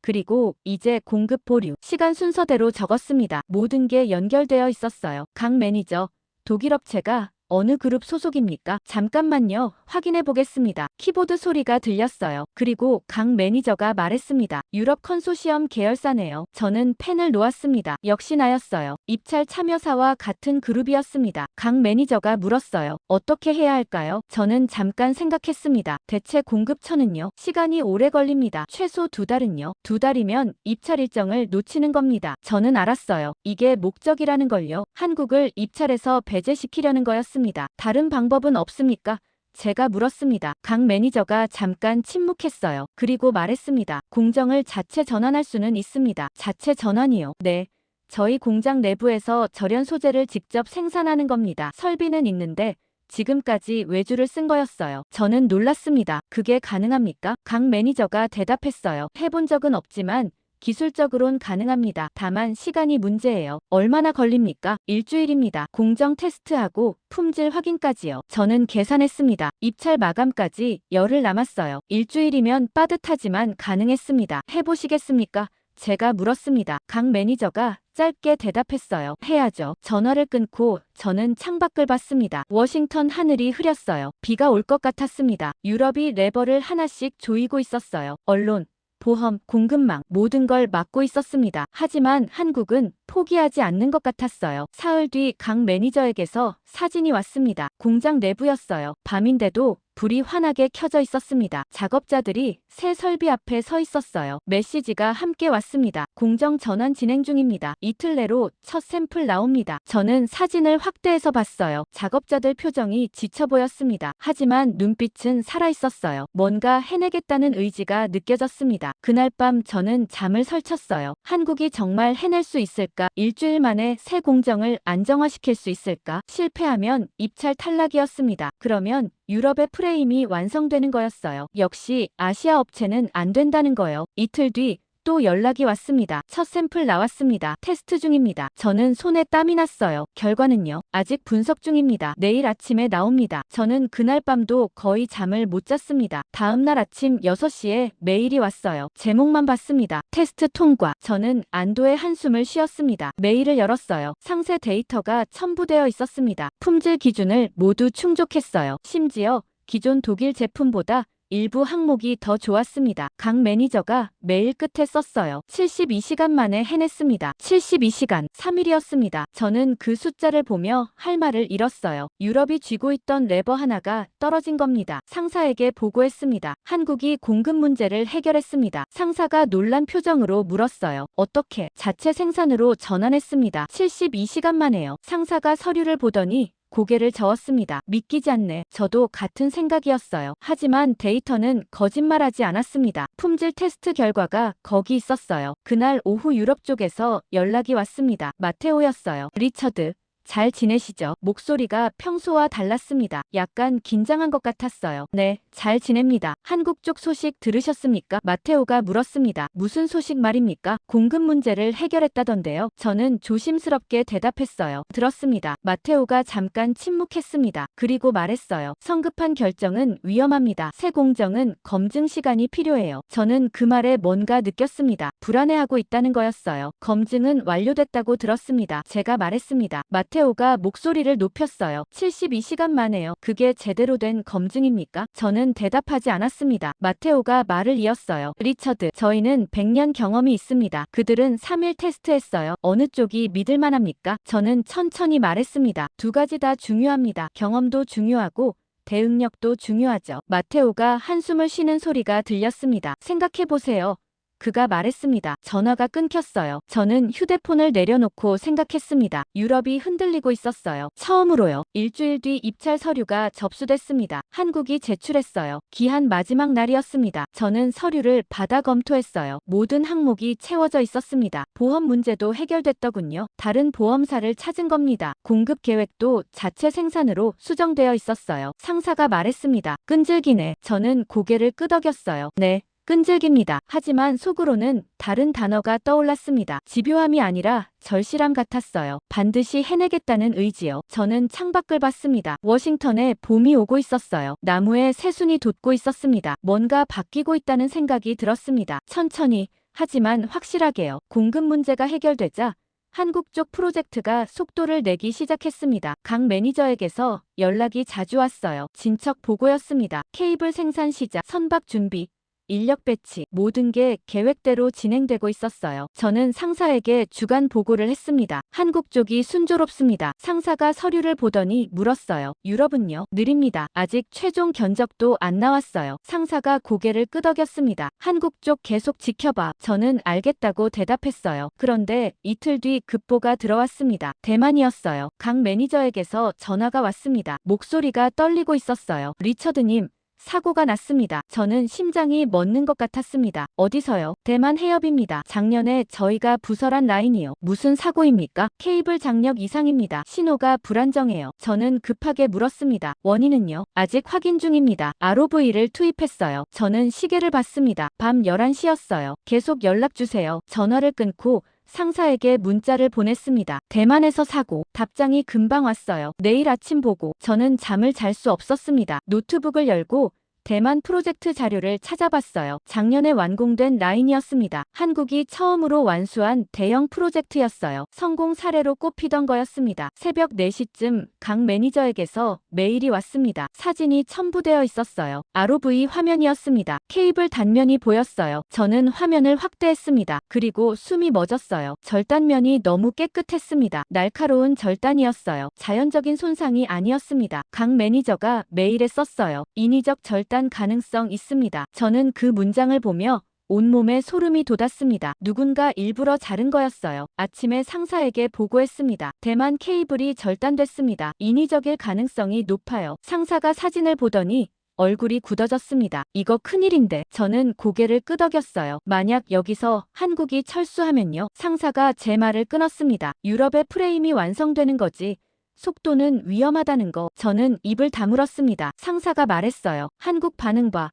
그리고 이제 공급 보류. 시간 순서대로 적었습니다. 모든 게 연결되어 있었어요. 강 매니저, 독일 업체가 어느 그룹 소속입니까? 잠깐만요. 확인해 보겠습니다. 키보드 소리가 들렸어요. 그리고 강 매니저가 말했습니다. 유럽 컨소시엄 계열사네요. 저는 펜을 놓았습니다. 역시 나였어요. 입찰 참여사와 같은 그룹이었습니다. 강 매니저가 물었어요. 어떻게 해야 할까요? 저는 잠깐 생각했습니다. 대체 공급처는요? 시간이 오래 걸립니다. 최소 2달은요? 2달이면 입찰 일정을 놓치는 겁니다. 저는 알았어요. 이게 목적이라는 걸요. 한국을 입찰에서 배제시키려는 거였습니다. 다른 방법은 없습니까? 제가 물었습니다. 강 매니저가 잠깐 침묵했어요. 그리고 말했습니다. 공정을 자체 전환할 수는 있습니다. 자체 전환이요? 네. 저희 공장 내부에서 절연 소재를 직접 생산하는 겁니다. 설비는 있는데 지금까지 외주를 쓴 거였어요. 저는 놀랐습니다. 그게 가능합니까? 강 매니저가 대답했어요. 해본 적은 없지만 기술적으론 가능합니다. 다만 시간이 문제예요. 얼마나 걸립니까? 일주일입니다. 공정 테스트하고 품질 확인까지요. 저는 계산했습니다. 입찰 마감까지 열흘 남았어요. 일주일이면 빠듯하지만 가능했습니다. 해보시겠습니까? 제가 물었습니다. 강 매니저가 짧게 대답했어요. 해야죠. 전화를 끊고 저는 창밖을 봤습니다. 워싱턴 하늘이 흐렸어요. 비가 올 것 같았습니다. 유럽이 레버를 하나씩 조이고 있었어요. 언론, 보험, 공급망 모든 걸 막고 있었습니다. 하지만 한국은 포기하지 않는 것 같았어요. 사흘 뒤 강 매니저에게서 사진이 왔습니다. 공장 내부였어요. 밤인데도 불이 환하게 켜져 있었습니다. 작업자들이 새 설비 앞에 서 있었어요. 메시지가 함께 왔습니다. 공정 전환 진행 중입니다. 이틀 내로 첫 샘플 나옵니다. 저는 사진을 확대해서 봤어요. 작업자들 표정이 지쳐 보였습니다. 하지만 눈빛은 살아있었어요. 뭔가 해내겠다는 의지가 느껴졌습니다. 그날 밤 저는 잠을 설쳤어요. 한국이 정말 해낼 수 있을까? 일주일 만에 새 공정을 안정화시킬 수 있을까? 실패하면 입찰 탈락이었습니다. 그러면 유럽의 프레임이 완성되는 거였어요. 역시 아시아 업체는 안 된다는 거요. 이틀 뒤 또 연락이 왔습니다. 첫 샘플 나왔습니다. 테스트 중입니다. 저는 손에 땀이 났어요. 결과는요? 아직 분석 중입니다. 내일 아침에 나옵니다. 저는 그날 밤도 거의 잠을 못 잤습니다. 다음 날 아침 6시에 메일이 왔어요. 제목만 봤습니다. 테스트 통과. 저는 안도의 한숨을 쉬었습니다. 메일을 열었어요. 상세 데이터가 첨부되어 있었습니다. 품질 기준을 모두 충족했어요. 심지어 기존 독일 제품보다 일부 항목이 더 좋았습니다. 강 매니저가 메일 끝에 썼어요. 72시간 만에 해냈습니다. 72시간, 3일이었습니다. 저는 그 숫자를 보며 할 말을 잃었어요. 유럽이 쥐고 있던 레버 하나가 떨어진 겁니다. 상사에게 보고했습니다. 한국이 공급 문제를 해결했습니다. 상사가 놀란 표정으로 물었어요. 어떻게? 자체 생산으로 전환했습니다. 72시간 만에요. 상사가 서류를 보더니 고개를 저었습니다. 믿기지 않네. 저도 같은 생각이었어요. 하지만 데이터는 거짓말하지 않았습니다. 품질 테스트 결과가 거기 있었어요. 그날 오후 유럽 쪽에서 연락이 왔습니다. 마테오였어요. 리처드, 잘 지내시죠? 목소리가 평소와 달랐습니다. 약간 긴장한 것 같았어요. 네, 잘 지냅니다. 한국 쪽 소식 들으셨습니까? 마테오가 물었습니다. 무슨 소식 말입니까? 공급 문제를 해결했다던데요. 저는 조심스럽게 대답했어요. 들었습니다. 마테오가 잠깐 침묵했습니다. 그리고 말했어요. 성급한 결정은 위험합니다. 새 공정은 검증 시간이 필요해요. 저는 그 말에 뭔가 느꼈습니다. 불안해하고 있다는 거였어요. 검증은 완료됐다고 들었습니다. 제가 말했습니다. 마테오가 목소리를 높였어요. 72시간 만에요. 그게 제대로 된 검증입니까? 저는 대답하지 않았습니다. 마테오가 말을 이었어요. 리처드, 저희는 100년 경험이 있습니다. 그들은 3일 테스트했어요. 어느 쪽이 믿을 만합니까? 저는 천천히 말했습니다. 두 가지 다 중요합니다. 경험도 중요하고 대응력도 중요하죠. 마테오가 한숨을 쉬는 소리가 들렸습니다. 생각해보세요. 그가 말했습니다. 전화가 끊겼어요. 저는 휴대폰을 내려놓고 생각했습니다. 유럽이 흔들리고 있었어요. 처음으로요. 일주일 뒤 입찰 서류가 접수됐습니다. 한국이 제출했어요. 기한 마지막 날이었습니다. 저는 서류를 받아 검토했어요. 모든 항목이 채워져 있었습니다. 보험 문제도 해결됐더군요. 다른 보험사를 찾은 겁니다. 공급 계획도 자체 생산으로 수정되어 있었어요. 상사가 말했습니다. 끈질기네. 저는 고개를 끄덕였어요. 네. 끈질깁니다. 하지만 속으로는 다른 단어가 떠올랐습니다. 집요함이 아니라 절실함 같았어요. 반드시 해내겠다는 의지요. 저는 창밖을 봤습니다. 워싱턴에 봄이 오고 있었어요. 나무에 새순이 돋고 있었습니다. 뭔가 바뀌고 있다는 생각이 들었습니다. 천천히, 하지만 확실하게요. 공급 문제가 해결되자 한국 쪽 프로젝트가 속도를 내기 시작했습니다. 각 매니저에게서 연락이 자주 왔어요. 진척 보고였습니다. 케이블 생산 시작, 선박 준비, 인력 배치, 모든 게 계획대로 진행되고 있었어요. 저는 상사에게 주간 보고를 했습니다. 한국 쪽이 순조롭습니다. 상사가 서류를 보더니 물었어요. 유럽은요? 느립니다. 아직 최종 견적도 안 나왔어요. 상사가 고개를 끄덕였습니다. 한국 쪽 계속 지켜봐. 저는 알겠다고 대답했어요. 그런데 이틀 뒤 급보가 들어왔습니다. 대만이었어요. 각 매니저에게서 전화가 왔습니다. 목소리가 떨리고 있었어요. 리처드님, 사고가 났습니다. 저는 심장이 멎는 것 같았습니다. 어디서요? 대만 해협입니다. 작년에 저희가 부설한 라인이요. 무슨 사고입니까? 케이블 장력 이상입니다. 신호가 불안정해요. 저는 급하게 물었습니다. 원인은요? 아직 확인 중입니다. ROV를 투입했어요. 저는 시계를 봤습니다. 밤 11시였어요. 계속 연락주세요. 전화를 끊고 상사에게 문자를 보냈습니다. 대만에서 사고. 답장이 금방 왔어요. 내일 아침 보고. 저는 잠을 잘 수 없었습니다. 노트북을 열고 대만 프로젝트 자료를 찾아봤어요. 작년에 완공된 라인이었습니다. 한국이 처음으로 완수한 대형 프로젝트였어요. 성공 사례로 꼽히던 거였습니다. 새벽 4시쯤 각 매니저에게서 메일이 왔습니다. 사진이 첨부되어 있었어요. ROV 화면이었습니다. 케이블 단면이 보였어요. 저는 화면을 확대했습니다. 그리고 숨이 멎었어요. 절단면이 너무 깨끗했습니다. 날카로운 절단이었어요. 자연적인 손상이 아니었습니다. 각 매니저가 메일에 썼어요. 인위적 절단 가능성 있습니다. 저는 그 문장을 보며 온몸에 소름이 돋았습니다. 누군가 일부러 자른 거였어요. 아침에 상사에게 보고했습니다. 대만 케이블이 절단됐습니다. 인위적일 가능성이 높아요. 상사가 사진을 보더니 얼굴이 굳어졌습니다. 이거 큰일인데. 저는 고개를 끄덕였어요. 만약 여기서 한국이 철수하면요. 상사가 제 말을 끊었습니다. 유럽의 프레임이 완성되는 거지. 속도는 위험하다는 거. 저는 입을 다물었습니다. 상사가 말했어요. 한국 반응 봐.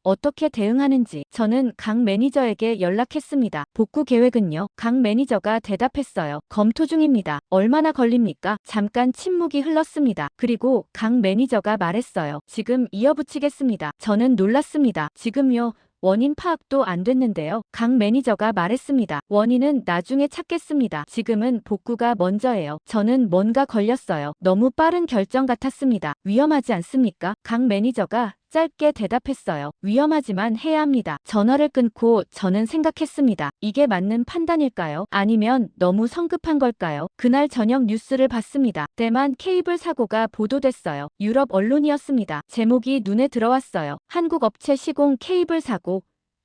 어떻게 대응하는지. 저는 각 매니저에게 연락했습니다. 복구 계획은요? 각 매니저가 대답했어요. 검토 중입니다. 얼마나 걸립니까? 잠깐 침묵이 흘렀습니다. 그리고 각 매니저가 말했어요. 지금 이어붙이겠습니다. 저는 놀랐습니다. 지금요? 원인 파악도 안 됐는데요. 각 매니저가 말했습니다. 원인은 나중에 찾겠습니다. 지금은 복구가 먼저예요. 저는 뭔가 걸렸어요. 너무 빠른 결정 같았습니다. 위험하지 않습니까? 각 매니저가 짧게 대답했어요. 위험하지만 해야 합니다. 전화를 끊고 저는 생각했습니다. 이게 맞는 판단일까요? 아니면 너무 성급한 걸까요? 그날 저녁 뉴스를 봤습니다. 대만 케이블 사고가 보도됐어요. 유럽 언론이었습니다. 제목이 눈에 들어왔어요. 한국 업체 시공 케이블 사고.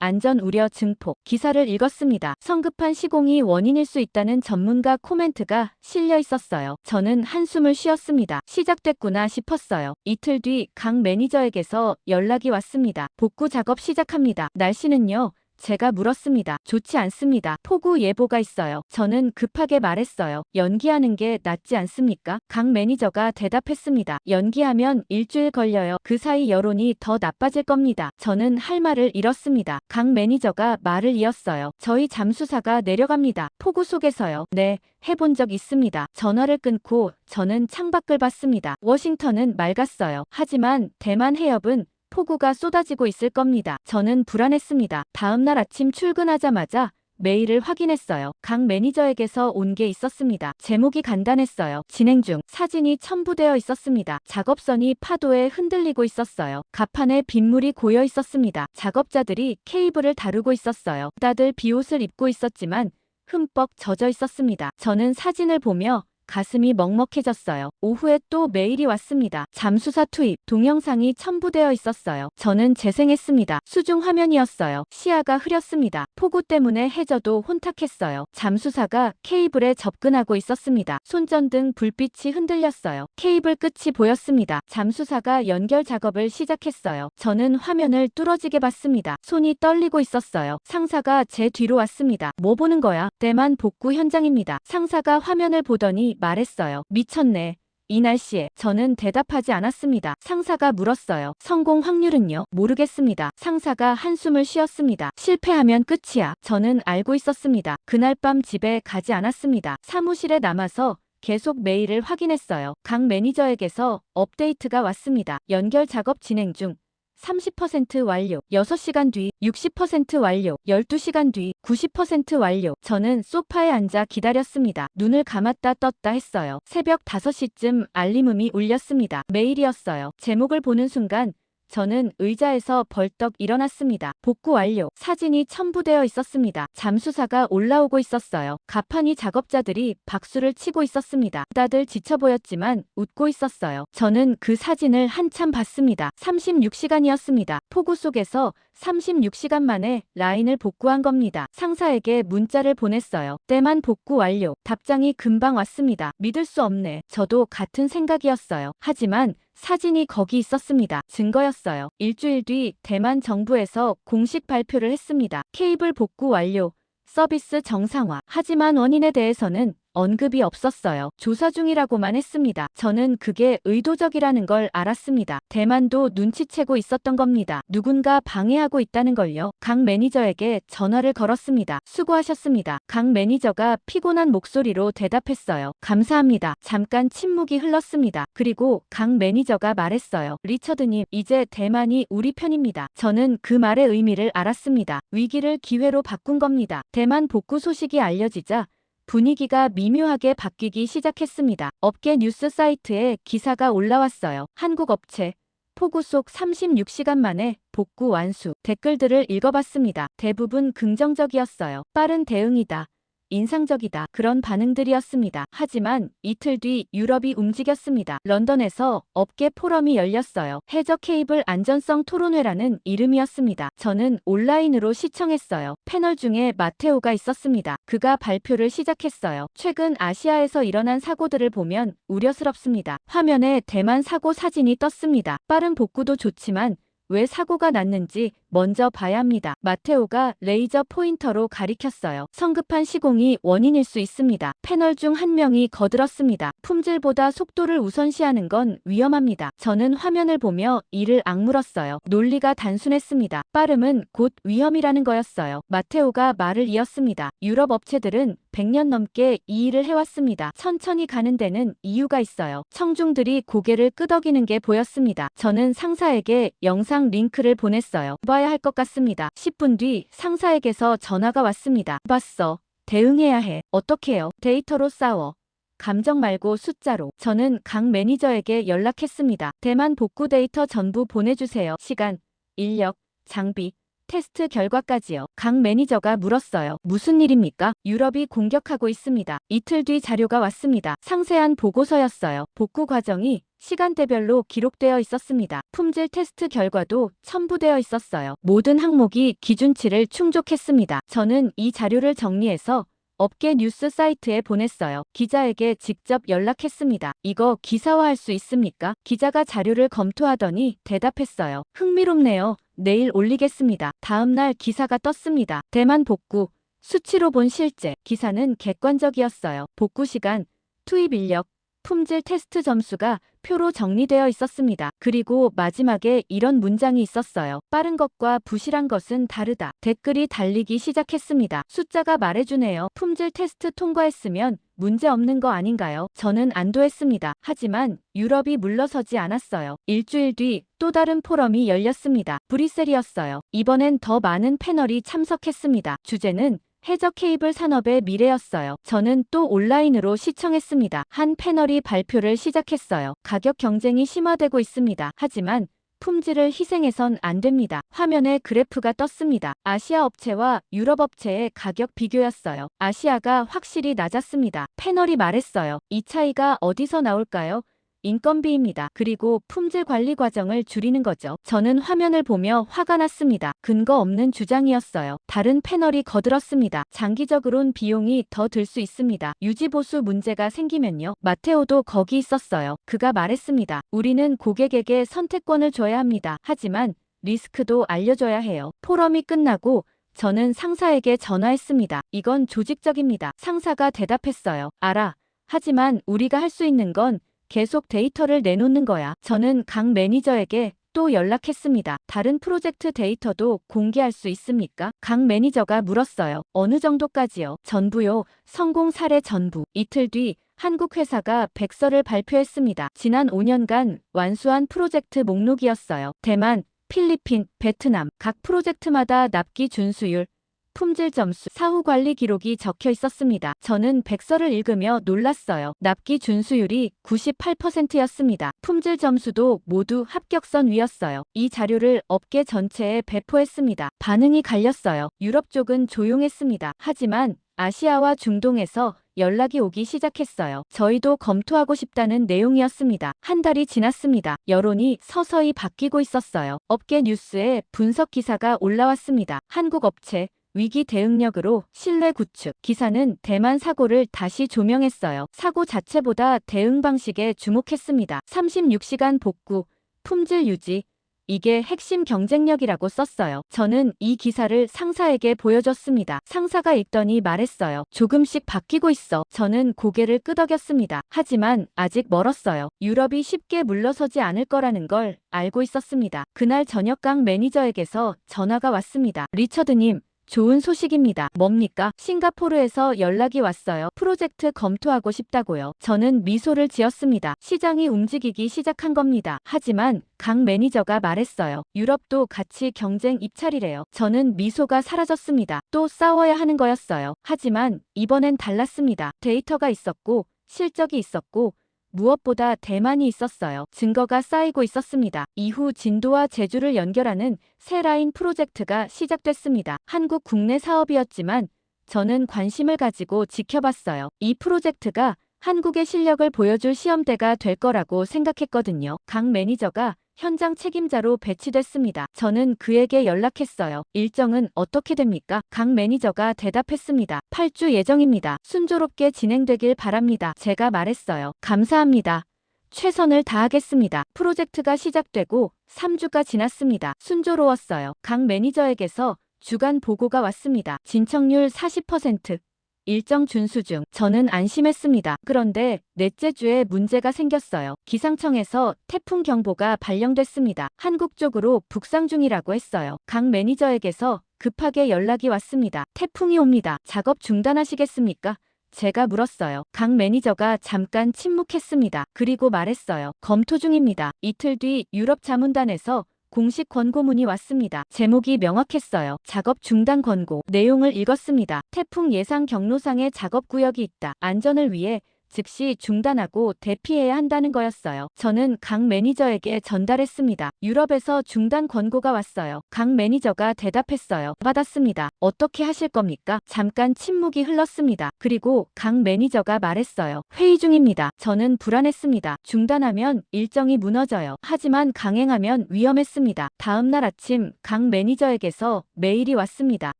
안전 우려 증폭. 기사를 읽었습니다. 성급한 시공이 원인일 수 있다는 전문가 코멘트가 실려 있었어요. 저는 한숨을 쉬었습니다. 시작됐구나 싶었어요. 이틀 뒤 각 매니저에게서 연락이 왔습니다. 복구 작업 시작합니다. 날씨는요? 제가 물었습니다. 좋지 않습니다. 폭우 예보가 있어요. 저는 급하게 말했어요. 연기하는 게 낫지 않습니까? 강 매니저가 대답했습니다. 연기하면 일주일 걸려요. 그 사이 여론이 더 나빠질 겁니다. 저는 할 말을 잃었습니다. 강 매니저가 말을 이었어요. 저희 잠수사가 내려갑니다. 폭우 속에서요. 네, 해본 적 있습니다. 전화를 끊고 저는 창밖을 봤습니다. 워싱턴은 맑았어요. 하지만 대만 해협은 폭우가 쏟아지고 있을 겁니다. 저는 불안했습니다. 다음날 아침 출근하자마자 메일을 확인했어요. 강 매니저에게서 온 게 있었습니다. 제목이 간단했어요. 진행 중. 사진이 첨부되어 있었습니다. 작업선이 파도에 흔들리고 있었어요. 갑판에 빗물이 고여 있었습니다. 작업자들이 케이블을 다루고 있었어요. 다들 비옷을 입고 있었지만 흠뻑 젖어 있었습니다. 저는 사진을 보며 가슴이 먹먹해졌어요. 오후에 또 메일이 왔습니다. 잠수사 투입, 동영상이 첨부되어 있었어요. 저는 재생했습니다. 수중 화면이었어요. 시야가 흐렸습니다. 폭우 때문에 해저도 혼탁했어요. 잠수사가 케이블에 접근하고 있었습니다. 손전등 불빛이 흔들렸어요. 케이블 끝이 보였습니다. 잠수사가 연결 작업을 시작했어요. 저는 화면을 뚫어지게 봤습니다. 손이 떨리고 있었어요. 상사가 제 뒤로 왔습니다. 뭐 보는 거야? 대만 복구 현장입니다. 상사가 화면을 보더니 말했어요. 미쳤네. 이 날씨에. 저는 대답하지 않았습니다. 상사가 물었어요. 성공 확률은요? 모르겠습니다. 상사가 한숨을 쉬었습니다. 실패하면 끝이야. 저는 알고 있었습니다. 그날 밤 집에 가지 않았습니다. 사무실에 남아서 계속 메일을 확인했어요. 강 매니저에게서 업데이트가 왔습니다. 연결 작업 진행 중. 30% 완료. 6시간 뒤 60% 완료. 12시간 뒤 90% 완료. 저는 소파에 앉아 기다렸습니다. 눈을 감았다 떴다 했어요. 새벽 5시쯤 알림음이 울렸습니다. 메일이었어요. 제목을 보는 순간 저는 의자에서 벌떡 일어났습니다. 복구 완료. 사진이 첨부되어 있었습니다. 잠수사가 올라오고 있었어요. 가판이 작업자들이 박수를 치고 있었습니다. 다들 지쳐 보였지만 웃고 있었어요. 저는 그 사진을 한참 봤습니다. 36시간이었습니다. 폭우 속에서 36시간 만에 라인을 복구한 겁니다. 상사에게 문자를 보냈어요. 때만 복구 완료. 답장이 금방 왔습니다. 믿을 수 없네. 저도 같은 생각이었어요. 하지만 사진이 거기 있었습니다. 증거였어요. 일주일 뒤 대만 정부에서 공식 발표를 했습니다. 케이블 복구 완료. 서비스 정상화. 하지만 원인에 대해서는 언급이 없었어요. 조사 중이라고만 했습니다. 저는 그게 의도적이라는 걸 알았습니다. 대만도 눈치채고 있었던 겁니다. 누군가 방해하고 있다는 걸요. 강 매니저에게 전화를 걸었습니다. 수고하셨습니다. 강 매니저가 피곤한 목소리로 대답했어요. 감사합니다. 잠깐 침묵이 흘렀습니다. 그리고 강 매니저가 말했어요. 리처드님, 이제 대만이 우리 편입니다. 저는 그 말의 의미를 알았습니다. 위기를 기회로 바꾼 겁니다. 대만 복구 소식이 알려지자 분위기가 미묘하게 바뀌기 시작했습니다. 업계 뉴스 사이트에 기사가 올라왔어요. 한국 업체, 폭우 속 36시간 만에 복구 완수. 댓글들을 읽어봤습니다. 대부분 긍정적이었어요. 빠른 대응이다. 인상적이다. 그런 반응들이었습니다. 하지만 이틀 뒤 유럽이 움직였습니다. 런던에서 업계 포럼이 열렸어요. 해저 케이블 안전성 토론회라는 이름이었습니다. 저는 온라인으로 시청했어요. 패널 중에 마테오가 있었습니다. 그가 발표를 시작했어요. 최근 아시아에서 일어난 사고들을 보면 우려스럽습니다. 화면에 대만 사고 사진이 떴습니다. 빠른 복구도 좋지만 왜 사고가 났는지 먼저 봐야 합니다. 마테오가 레이저 포인터로 가리켰어요. 성급한 시공이 원인일 수 있습니다. 패널 중 한 명이 거들었습니다. 품질보다 속도를 우선시하는 건 위험합니다. 저는 화면을 보며 이를 악물었어요. 논리가 단순했습니다. 빠름은 곧 위험이라는 거였어요. 마테오가 말을 이었습니다. 유럽 업체들은 100년 넘게 이 일을 해왔습니다. 천천히 가는 데는 이유가 있어요. 청중들이 고개를 끄덕이는 게 보였습니다. 저는 상사에게 영상 링크를 보냈어요. 봐야 할 것 같습니다. 10분 뒤 상사에게서 전화가 왔습니다. 봤어. 대응해야 해. 어떻게 해요? 데이터로 싸워. 감정 말고 숫자로. 저는 강 매니저에게 연락했습니다. 대만 복구 데이터 전부 보내주세요. 시간, 인력, 장비, 테스트 결과까지요. 강 매니저가 물었어요. 무슨 일입니까? 유럽이 공격하고 있습니다. 이틀 뒤 자료가 왔습니다. 상세한 보고서였어요. 복구 과정이 시간대별로 기록되어 있었습니다. 품질 테스트 결과도 첨부되어 있었어요. 모든 항목이 기준치를 충족했습니다. 저는 이 자료를 정리해서 업계 뉴스 사이트에 보냈어요. 기자에게 직접 연락했습니다. 이거 기사화할 수 있습니까? 기자가 자료를 검토하더니 대답했어요. 흥미롭네요. 내일 올리겠습니다. 다음날 기사가 떴습니다. 대만 복구, 수치로 본 실제. 기사는 객관적이었어요. 복구 시간, 투입 인력, 품질 테스트 점수가 표로 정리되어 있었습니다. 그리고 마지막에 이런 문장이 있었어요. 빠른 것과 부실한 것은 다르다. 댓글이 달리기 시작했습니다. 숫자가 말해주네요. 품질 테스트 통과했으면 문제 없는 거 아닌가요? 저는 안도했습니다. 하지만 유럽이 물러서지 않았어요. 일주일 뒤 또 다른 포럼이 열렸습니다. 브뤼셀이었어요. 이번엔 더 많은 패널이 참석했습니다. 주제는 해저 케이블 산업의 미래였어요. 저는 또 온라인으로 시청했습니다. 한 패널이 발표를 시작했어요. 가격 경쟁이 심화되고 있습니다. 하지만 품질을 희생해선 안 됩니다. 화면에 그래프가 떴습니다. 아시아 업체와 유럽 업체의 가격 비교였어요. 아시아가 확실히 낮았습니다. 패널이 말했어요. 이 차이가 어디서 나올까요? 인건비입니다. 그리고 품질 관리 과정을 줄이는 거죠. 저는 화면을 보며 화가 났습니다. 근거 없는 주장이었어요. 다른 패널이 거들었습니다. 장기적으론 비용이 더 들 수 있습니다. 유지보수 문제가 생기면요. 마테오도 거기 있었어요. 그가 말했습니다. 우리는 고객에게 선택권을 줘야 합니다. 하지만 리스크도 알려줘야 해요. 포럼이 끝나고 저는 상사에게 전화했습니다. 이건 조직적입니다. 상사가 대답했어요. 알아. 하지만 우리가 할 수 있는 건 계속 데이터를 내놓는 거야. 저는 각 매니저에게 또 연락했습니다. 다른 프로젝트 데이터도 공개할 수 있습니까? 각 매니저가 물었어요. 어느 정도까지요? 전부요. 성공 사례 전부. 이틀 뒤 한국 회사가 백서를 발표했습니다. 지난 5년간 완수한 프로젝트 목록이었어요. 대만, 필리핀, 베트남 각 프로젝트마다 납기 준수율, 품질 점수, 사후 관리 기록이 적혀 있었습니다. 저는 백서를 읽으며 놀랐어요. 납기 준수율이 98%였습니다. 품질 점수도 모두 합격선 위였어요. 이 자료를 업계 전체에 배포했습니다. 반응이 갈렸어요. 유럽 쪽은 조용했습니다. 하지만 아시아와 중동에서 연락이 오기 시작했어요. 저희도 검토하고 싶다는 내용이었습니다. 한 달이 지났습니다. 여론이 서서히 바뀌고 있었어요. 업계 뉴스에 분석 기사가 올라왔습니다. 한국 업체 위기 대응력으로 신뢰 구축. 기사는 대만 사고를 다시 조명했어요. 사고 자체보다 대응 방식에 주목했습니다. 36시간 복구, 품질 유지. 이게 핵심 경쟁력이라고 썼어요. 저는 이 기사를 상사에게 보여줬습니다. 상사가 읽더니 말했어요. 조금씩 바뀌고 있어. 저는 고개를 끄덕였습니다. 하지만 아직 멀었어요. 유럽이 쉽게 물러서지 않을 거라는 걸 알고 있었습니다. 그날 저녁 각 매니저에게서 전화가 왔습니다. 리처드님, 좋은 소식입니다. 뭡니까? 싱가포르에서 연락이 왔어요. 프로젝트 검토하고 싶다고요. 저는 미소를 지었습니다. 시장이 움직이기 시작한 겁니다. 하지만 각 매니저가 말했어요. 유럽도 같이 경쟁 입찰이래요. 저는 미소가 사라졌습니다. 또 싸워야 하는 거였어요. 하지만 이번엔 달랐습니다. 데이터가 있었고 실적이 있었고 무엇보다 대만이 있었어요. 증거가 쌓이고 있었습니다. 이후 진도와 제주를 연결하는 새 라인 프로젝트가 시작됐습니다. 한국 국내 사업이었지만 저는 관심을 가지고 지켜봤어요. 이 프로젝트가 한국의 실력을 보여줄 시험대가 될 거라고 생각했거든요. 각 매니저가 현장 책임자로 배치됐습니다. 저는 그에게 연락했어요. 일정은 어떻게 됩니까? 각 매니저가 대답했습니다. 8주 예정입니다. 순조롭게 진행되길 바랍니다. 제가 말했어요. 감사합니다. 최선을 다하겠습니다. 프로젝트가 시작되고 3주가 지났습니다. 순조로웠어요. 각 매니저에게서 주간 보고가 왔습니다. 진척률 40%. 일정 준수 중. 저는 안심했습니다. 그런데 넷째 주에 문제가 생겼어요. 기상청에서 태풍 경보가 발령됐습니다. 한국 쪽으로 북상 중이라고 했어요. 각 매니저에게서 급하게 연락이 왔습니다. 태풍이 옵니다. 작업 중단하시겠습니까? 제가 물었어요. 각 매니저가 잠깐 침묵했습니다. 그리고 말했어요. 검토 중입니다. 이틀 뒤 유럽 자문단에서 공식 권고문이 왔습니다. 제목이 명확했어요. 작업 중단 권고. 내용을 읽었습니다. 태풍 예상 경로상에 작업 구역이 있다. 안전을 위해 즉시 중단하고 대피해야 한다는 거였어요. 저는 각 매니저에게 전달했습니다. 유럽에서 중단 권고가 왔어요. 각 매니저가 대답했어요. 받았습니다. 어떻게 하실 겁니까? 잠깐 침묵이 흘렀습니다. 그리고 각 매니저가 말했어요. 회의 중입니다. 저는 불안했습니다. 중단하면 일정이 무너져요. 하지만 강행하면 위험했습니다. 다음 날 아침 각 매니저에게서 메일이 왔습니다.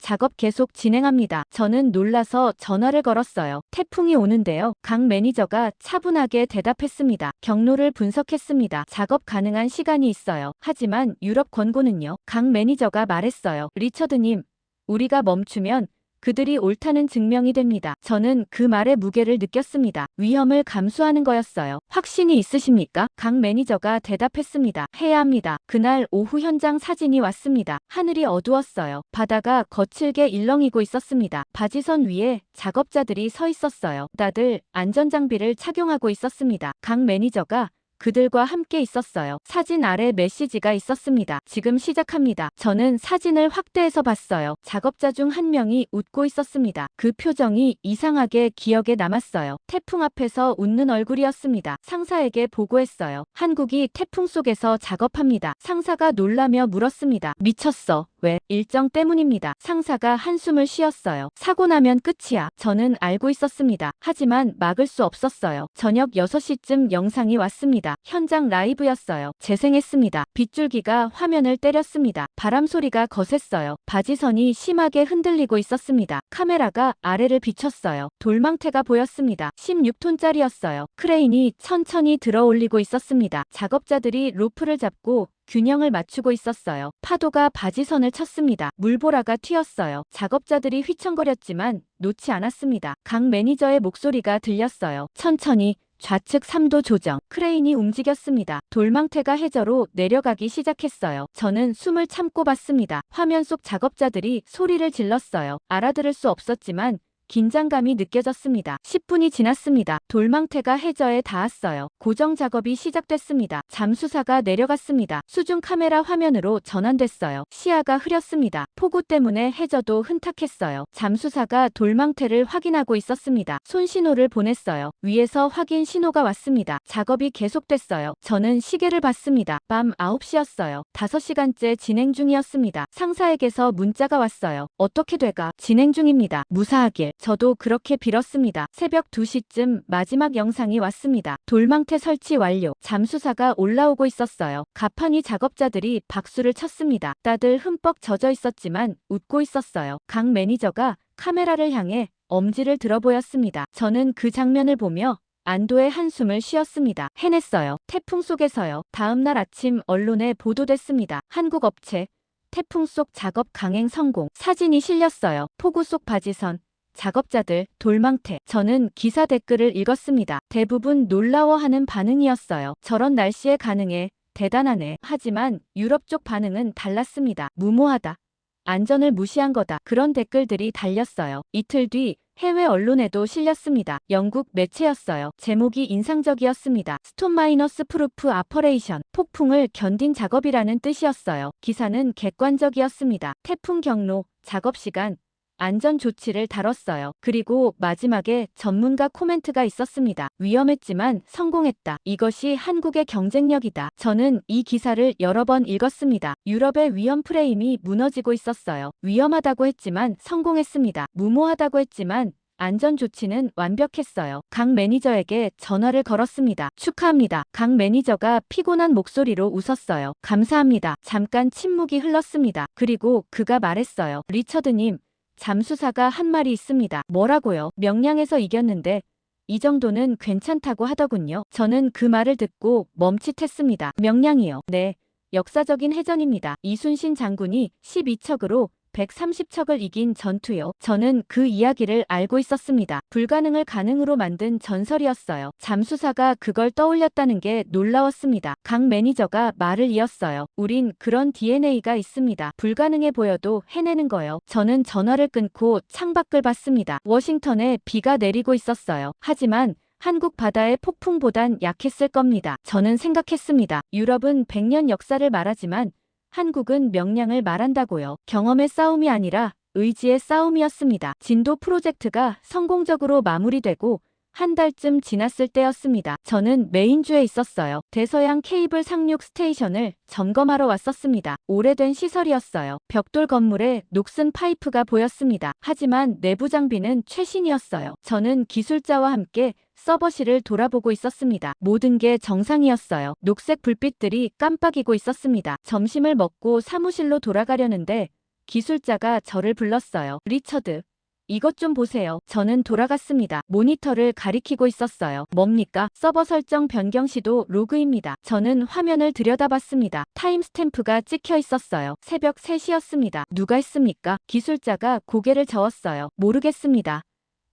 작업 계속 진행합니다. 저는 놀라서 전화를 걸었어요. 태풍이 오는데요. 각 매니저 매니저가 차분하게 대답했습니다. 경로를 분석했습니다. 작업 가능한 시간이 있어요. 하지만 유럽 권고는요. 강 매니저가 말했어요. 리처드님, 우리가 멈추면 그들이 옳다는 증명이 됩니다. 저는 그 말의 무게를 느꼈습니다. 위험을 감수하는 거였어요. 확신이 있으십니까? 강 매니저가 대답했습니다. 해야 합니다. 그날 오후 현장 사진이 왔습니다. 하늘이 어두웠어요. 바다가 거칠게 일렁이고 있었습니다. 바지선 위에 작업자들이 서 있었어요. 다들 안전장비를 착용하고 있었습니다. 강 매니저가 그들과 함께 있었어요. 사진 아래 메시지가 있었습니다. 지금 시작합니다. 저는 사진을 확대해서 봤어요. 작업자 중 한 명이 웃고 있었습니다. 그 표정이 이상하게 기억에 남았어요. 태풍 앞에서 웃는 얼굴이었습니다. 상사에게 보고했어요. 한국이 태풍 속에서 작업합니다. 상사가 놀라며 물었습니다. 미쳤어. 왜? 일정 때문입니다. 상사가 한숨을 쉬었어요. 사고 나면 끝이야. 저는 알고 있었습니다. 하지만 막을 수 없었어요. 저녁 6시쯤 영상이 왔습니다. 현장 라이브였어요. 재생했습니다. 빗줄기가 화면을 때렸습니다. 바람 소리가 거셌어요. 바지선이 심하게 흔들리고 있었습니다. 카메라가 아래를 비췄어요. 돌망태가 보였습니다. 16톤짜리였어요. 크레인이 천천히 들어 올리고 있었습니다. 작업자들이 로프를 잡고 균형을 맞추고 있었어요. 파도가 바지선을 쳤습니다. 물보라가 튀었어요. 작업자들이 휘청거렸지만 놓지 않았습니다. 강 매니저의 목소리가 들렸어요. 천천히 좌측 3도 조정. 크레인이 움직였습니다. 돌망태가 해저로 내려가기 시작했어요. 저는 숨을 참고 봤습니다. 화면 속 작업자들이 소리를 질렀어요. 알아들을 수 없었지만 긴장감이 느껴졌습니다. 10분이 지났습니다. 돌망태가 해저에 닿았어요. 고정 작업이 시작됐습니다. 잠수사가 내려갔습니다. 수중 카메라 화면으로 전환됐어요. 시야가 흐렸습니다. 폭우 때문에 해저도 흔탁했어요. 잠수사가 돌망태를 확인하고 있었습니다. 손신호를 보냈어요. 위에서 확인 신호가 왔습니다. 작업이 계속됐어요. 저는 시계를 봤습니다. 밤 9시였어요. 5시간째 진행 중이었습니다. 상사에게서 문자가 왔어요. 어떻게 돼가? 진행 중입니다. 무사하길. 저도 그렇게 빌었습니다. 새벽 2시쯤 마지막 영상이 왔습니다. 돌망태 설치 완료. 잠수사가 올라오고 있었어요. 가판위 작업자들이 박수를 쳤습니다. 다들 흠뻑 젖어 있었지만 웃고 있었어요. 강 매니저가 카메라를 향해 엄지를 들어 보였습니다. 저는 그 장면을 보며 안도의 한숨을 쉬었습니다. 해냈어요. 태풍 속에서요. 다음날 아침 언론에 보도됐습니다. 한국 업체 태풍 속 작업 강행 성공. 사진이 실렸어요. 폭우 속 바지선. 작업자들, 돌망태. 저는 기사 댓글을 읽었습니다. 대부분 놀라워하는 반응이었어요. 저런 날씨에 가능해. 대단하네. 하지만 유럽 쪽 반응은 달랐습니다. 무모하다. 안전을 무시한 거다. 그런 댓글들이 달렸어요. 이틀 뒤 해외 언론에도 실렸습니다. 영국 매체였어요. 제목이 인상적이었습니다. 스톰 마이너스 프루프 아퍼레이션. 폭풍을 견딘 작업이라는 뜻이었어요. 기사는 객관적이었습니다. 태풍 경로, 작업 시간, 안전 조치를 다뤘어요. 그리고 마지막에 전문가 코멘트가 있었습니다. 위험했지만 성공했다. 이것이 한국의 경쟁력이다. 저는 이 기사를 여러 번 읽었습니다. 유럽의 위험 프레임이 무너지고 있었어요. 위험하다고 했지만 성공했습니다. 무모하다고 했지만 안전 조치는 완벽했어요. 강 매니저에게 전화를 걸었습니다. 축하합니다. 강 매니저가 피곤한 목소리로 웃었어요. 감사합니다. 잠깐 침묵이 흘렀습니다. 그리고 그가 말했어요. 리처드님, 잠수사가 한 말이 있습니다. 뭐라고요? 명량에서 이겼는데 이 정도는 괜찮다고 하더군요. 저는 그 말을 듣고 멈칫했습니다. 명량이요? 네. 역사적인 해전입니다. 이순신 장군이 12척으로 130척을 이긴 전투요. 저는 그 이야기를 알고 있었습니다. 불가능을 가능으로 만든 전설이었어요. 잠수사가 그걸 떠올렸다는 게 놀라웠습니다. 강 매니저가 말을 이었어요. 우린 그런 DNA가 있습니다. 불가능해 보여도 해내는 거요. 저는 전화를 끊고 창밖을 봤습니다. 워싱턴에 비가 내리고 있었어요. 하지만 한국 바다의 폭풍보단 약했을 겁니다. 저는 생각했습니다. 유럽은 100년 역사를 말하지만 한국은 명량을 말한다고요. 경험의 싸움이 아니라 의지의 싸움이었습니다. 진도 프로젝트가 성공적으로 마무리되고 한 달쯤 지났을 때였습니다. 저는 메인주에 있었어요. 대서양 케이블 상륙 스테이션을 점검하러 왔었습니다. 오래된 시설이었어요. 벽돌 건물에 녹슨 파이프가 보였습니다. 하지만 내부 장비는 최신이었어요. 저는 기술자와 함께 서버실을 돌아보고 있었습니다. 모든 게 정상이었어요. 녹색 불빛들이 깜빡이고 있었습니다. 점심을 먹고 사무실로 돌아가려는데 기술자가 저를 불렀어요. 리처드, 이것 좀 보세요. 저는 돌아갔습니다. 모니터를 가리키고 있었어요. 뭡니까? 서버 설정 변경 시도 로그입니다. 저는 화면을 들여다봤습니다. 타임스탬프가 찍혀 있었어요. 새벽 3시였습니다. 누가 했습니까? 기술자가 고개를 저었어요. 모르겠습니다.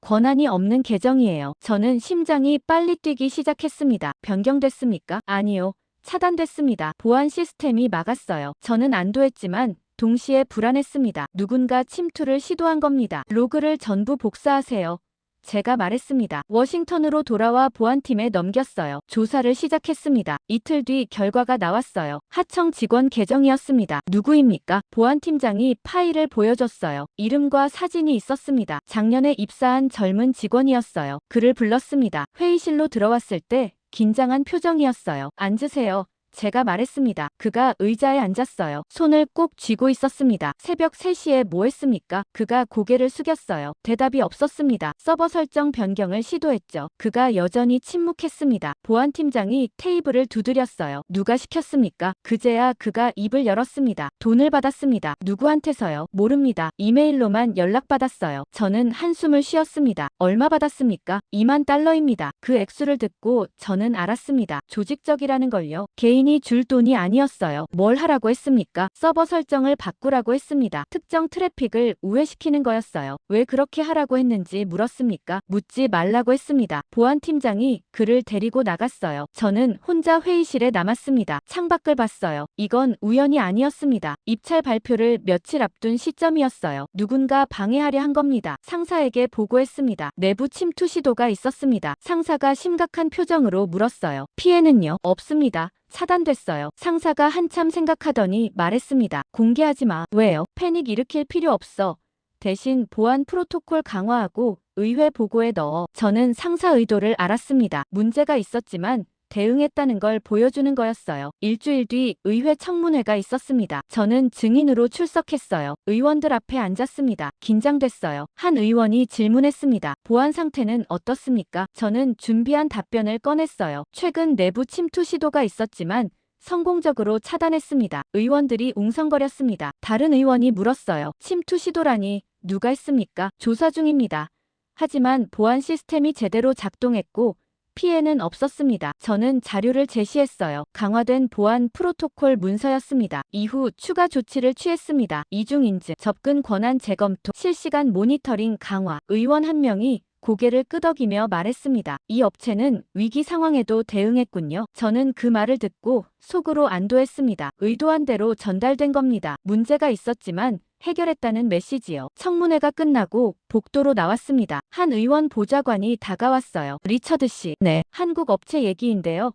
권한이 없는 계정이에요. 저는 심장이 빨리 뛰기 시작했습니다. 변경됐습니까? 아니요. 차단됐습니다. 보안 시스템이 막았어요. 저는 안도했지만 동시에 불안했습니다. 누군가 침투를 시도한 겁니다. 로그를 전부 복사하세요. 제가 말했습니다. 워싱턴으로 돌아와 보안팀에 넘겼어요. 조사를 시작했습니다. 이틀 뒤 결과가 나왔어요. 하청 직원 계정이었습니다. 누구입니까? 보안팀장이 파일을 보여줬어요. 이름과 사진이 있었습니다. 작년에 입사한 젊은 직원이었어요. 그를 불렀습니다. 회의실로 들어왔을 때 긴장한 표정이었어요. 앉으세요. 제가 말했습니다. 그가 의자에 앉았어요. 손을 꼭 쥐고 있었습니다. 새벽 3시에 뭐 했습니까? 그가 고개를 숙였어요. 대답이 없었습니다. 서버 설정 변경을 시도했죠. 그가 여전히 침묵했습니다. 보안팀장이 테이블을 두드렸어요. 누가 시켰습니까? 그제야 그가 입을 열었습니다. 돈을 받았습니다. 누구한테서요? 모릅니다. 이메일로만 연락받았어요. 저는 한숨을 쉬었습니다. 얼마 받았습니까? 2만 달러입니다. 그 액수를 듣고 저는 알았습니다. 조직적이라는 걸요. 개인이 줄 돈이 아니었어요. 뭘 하라고 했습니까? 서버 설정을 바꾸라고 했습니다. 특정 트래픽을 우회시키는 거였어요. 왜 그렇게 하라고 했는지 물었습니까? 묻지 말라고 했습니다. 보안팀장이 그를 데리고 나갔어요. 저는 혼자 회의실에 남았습니다. 창밖을 봤어요. 이건 우연이 아니었습니다. 입찰 발표를 며칠 앞둔 시점이었어요. 누군가 방해하려 한 겁니다. 상사에게 보고했습니다. 내부 침투 시도가 있었습니다. 상사가 심각한 표정으로 물었어요. 피해는요? 없습니다. 차단됐어요. 상사가 한참 생각하더니 말했습니다. 공개하지 마. 왜요? 패닉 일으킬 필요 없어. 대신 보안 프로토콜 강화하고 의회 보고에 넣어. 저는 상사 의도를 알았습니다. 문제가 있었지만 대응했다는 걸 보여주는 거였어요. 일주일 뒤 의회 청문회가 있었습니다. 저는 증인으로 출석했어요. 의원들 앞에 앉았습니다. 긴장됐어요. 한 의원이 질문했습니다. 보안 상태는 어떻습니까? 저는 준비한 답변을 꺼냈어요. 최근 내부 침투 시도가 있었지만 성공적으로 차단했습니다. 의원들이 웅성거렸습니다. 다른 의원이 물었어요. 침투 시도라니 누가 했습니까? 조사 중입니다. 하지만 보안 시스템이 제대로 작동했고 피해는 없었습니다. 저는 자료를 제시했어요. 강화된 보안 프로토콜 문서였습니다. 이후 추가 조치를 취했습니다. 이중인증, 접근 권한 재검토, 실시간 모니터링 강화. 의원 한 명이 고개를 끄덕이며 말했습니다. 이 업체는 위기 상황에도 대응했군요. 저는 그 말을 듣고 속으로 안도했습니다. 의도한 대로 전달된 겁니다. 문제가 있었지만 해결했다는 메시지요. 청문회가 끝나고 복도로 나왔습니다. 한 의원 보좌관이 다가왔어요. 리처드 씨. 네. 한국 업체 얘기인데요.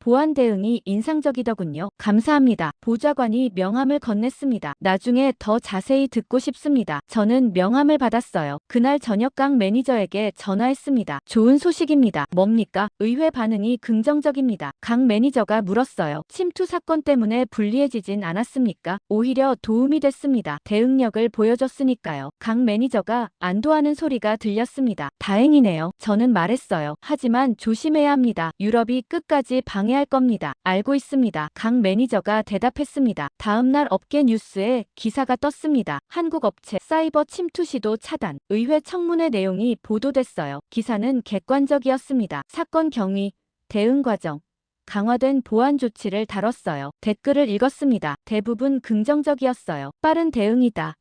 보안 대응이 인상적이더군요. 감사합니다. 보좌관이 명함을 건넸습니다. 나중에 더 자세히 듣고 싶습니다. 저는 명함을 받았어요. 그날 저녁 강 매니저에게 전화했습니다. 좋은 소식입니다. 뭡니까? 의회 반응이 긍정적입니다. 강 매니저가 물었어요. 침투 사건 때문에 불리해지진 않았습니까? 오히려 도움이 됐습니다. 대응력을 보여줬으니까요. 강 매니저가 안도하는 소리가 들렸습니다. 다행이네요. 저는 말했어요. 하지만 조심해야 합니다. 유럽이 끝까지 방해할 겁니다. 알고 있습니다. 강 매니저가 대답했습니다. 다음날 업계 뉴스에 기사가 떴습니다. 한국 업체 사이버 침투 시도 차단. 의회 청문회 내용이 보도됐어요. 기사는 객관적이었습니다. 사건 경위, 대응 과정, 강화된 보안 조치를 다뤘어요. 댓글을 읽었습니다. 대부분 긍정적이었어요. 빠른 대응이다.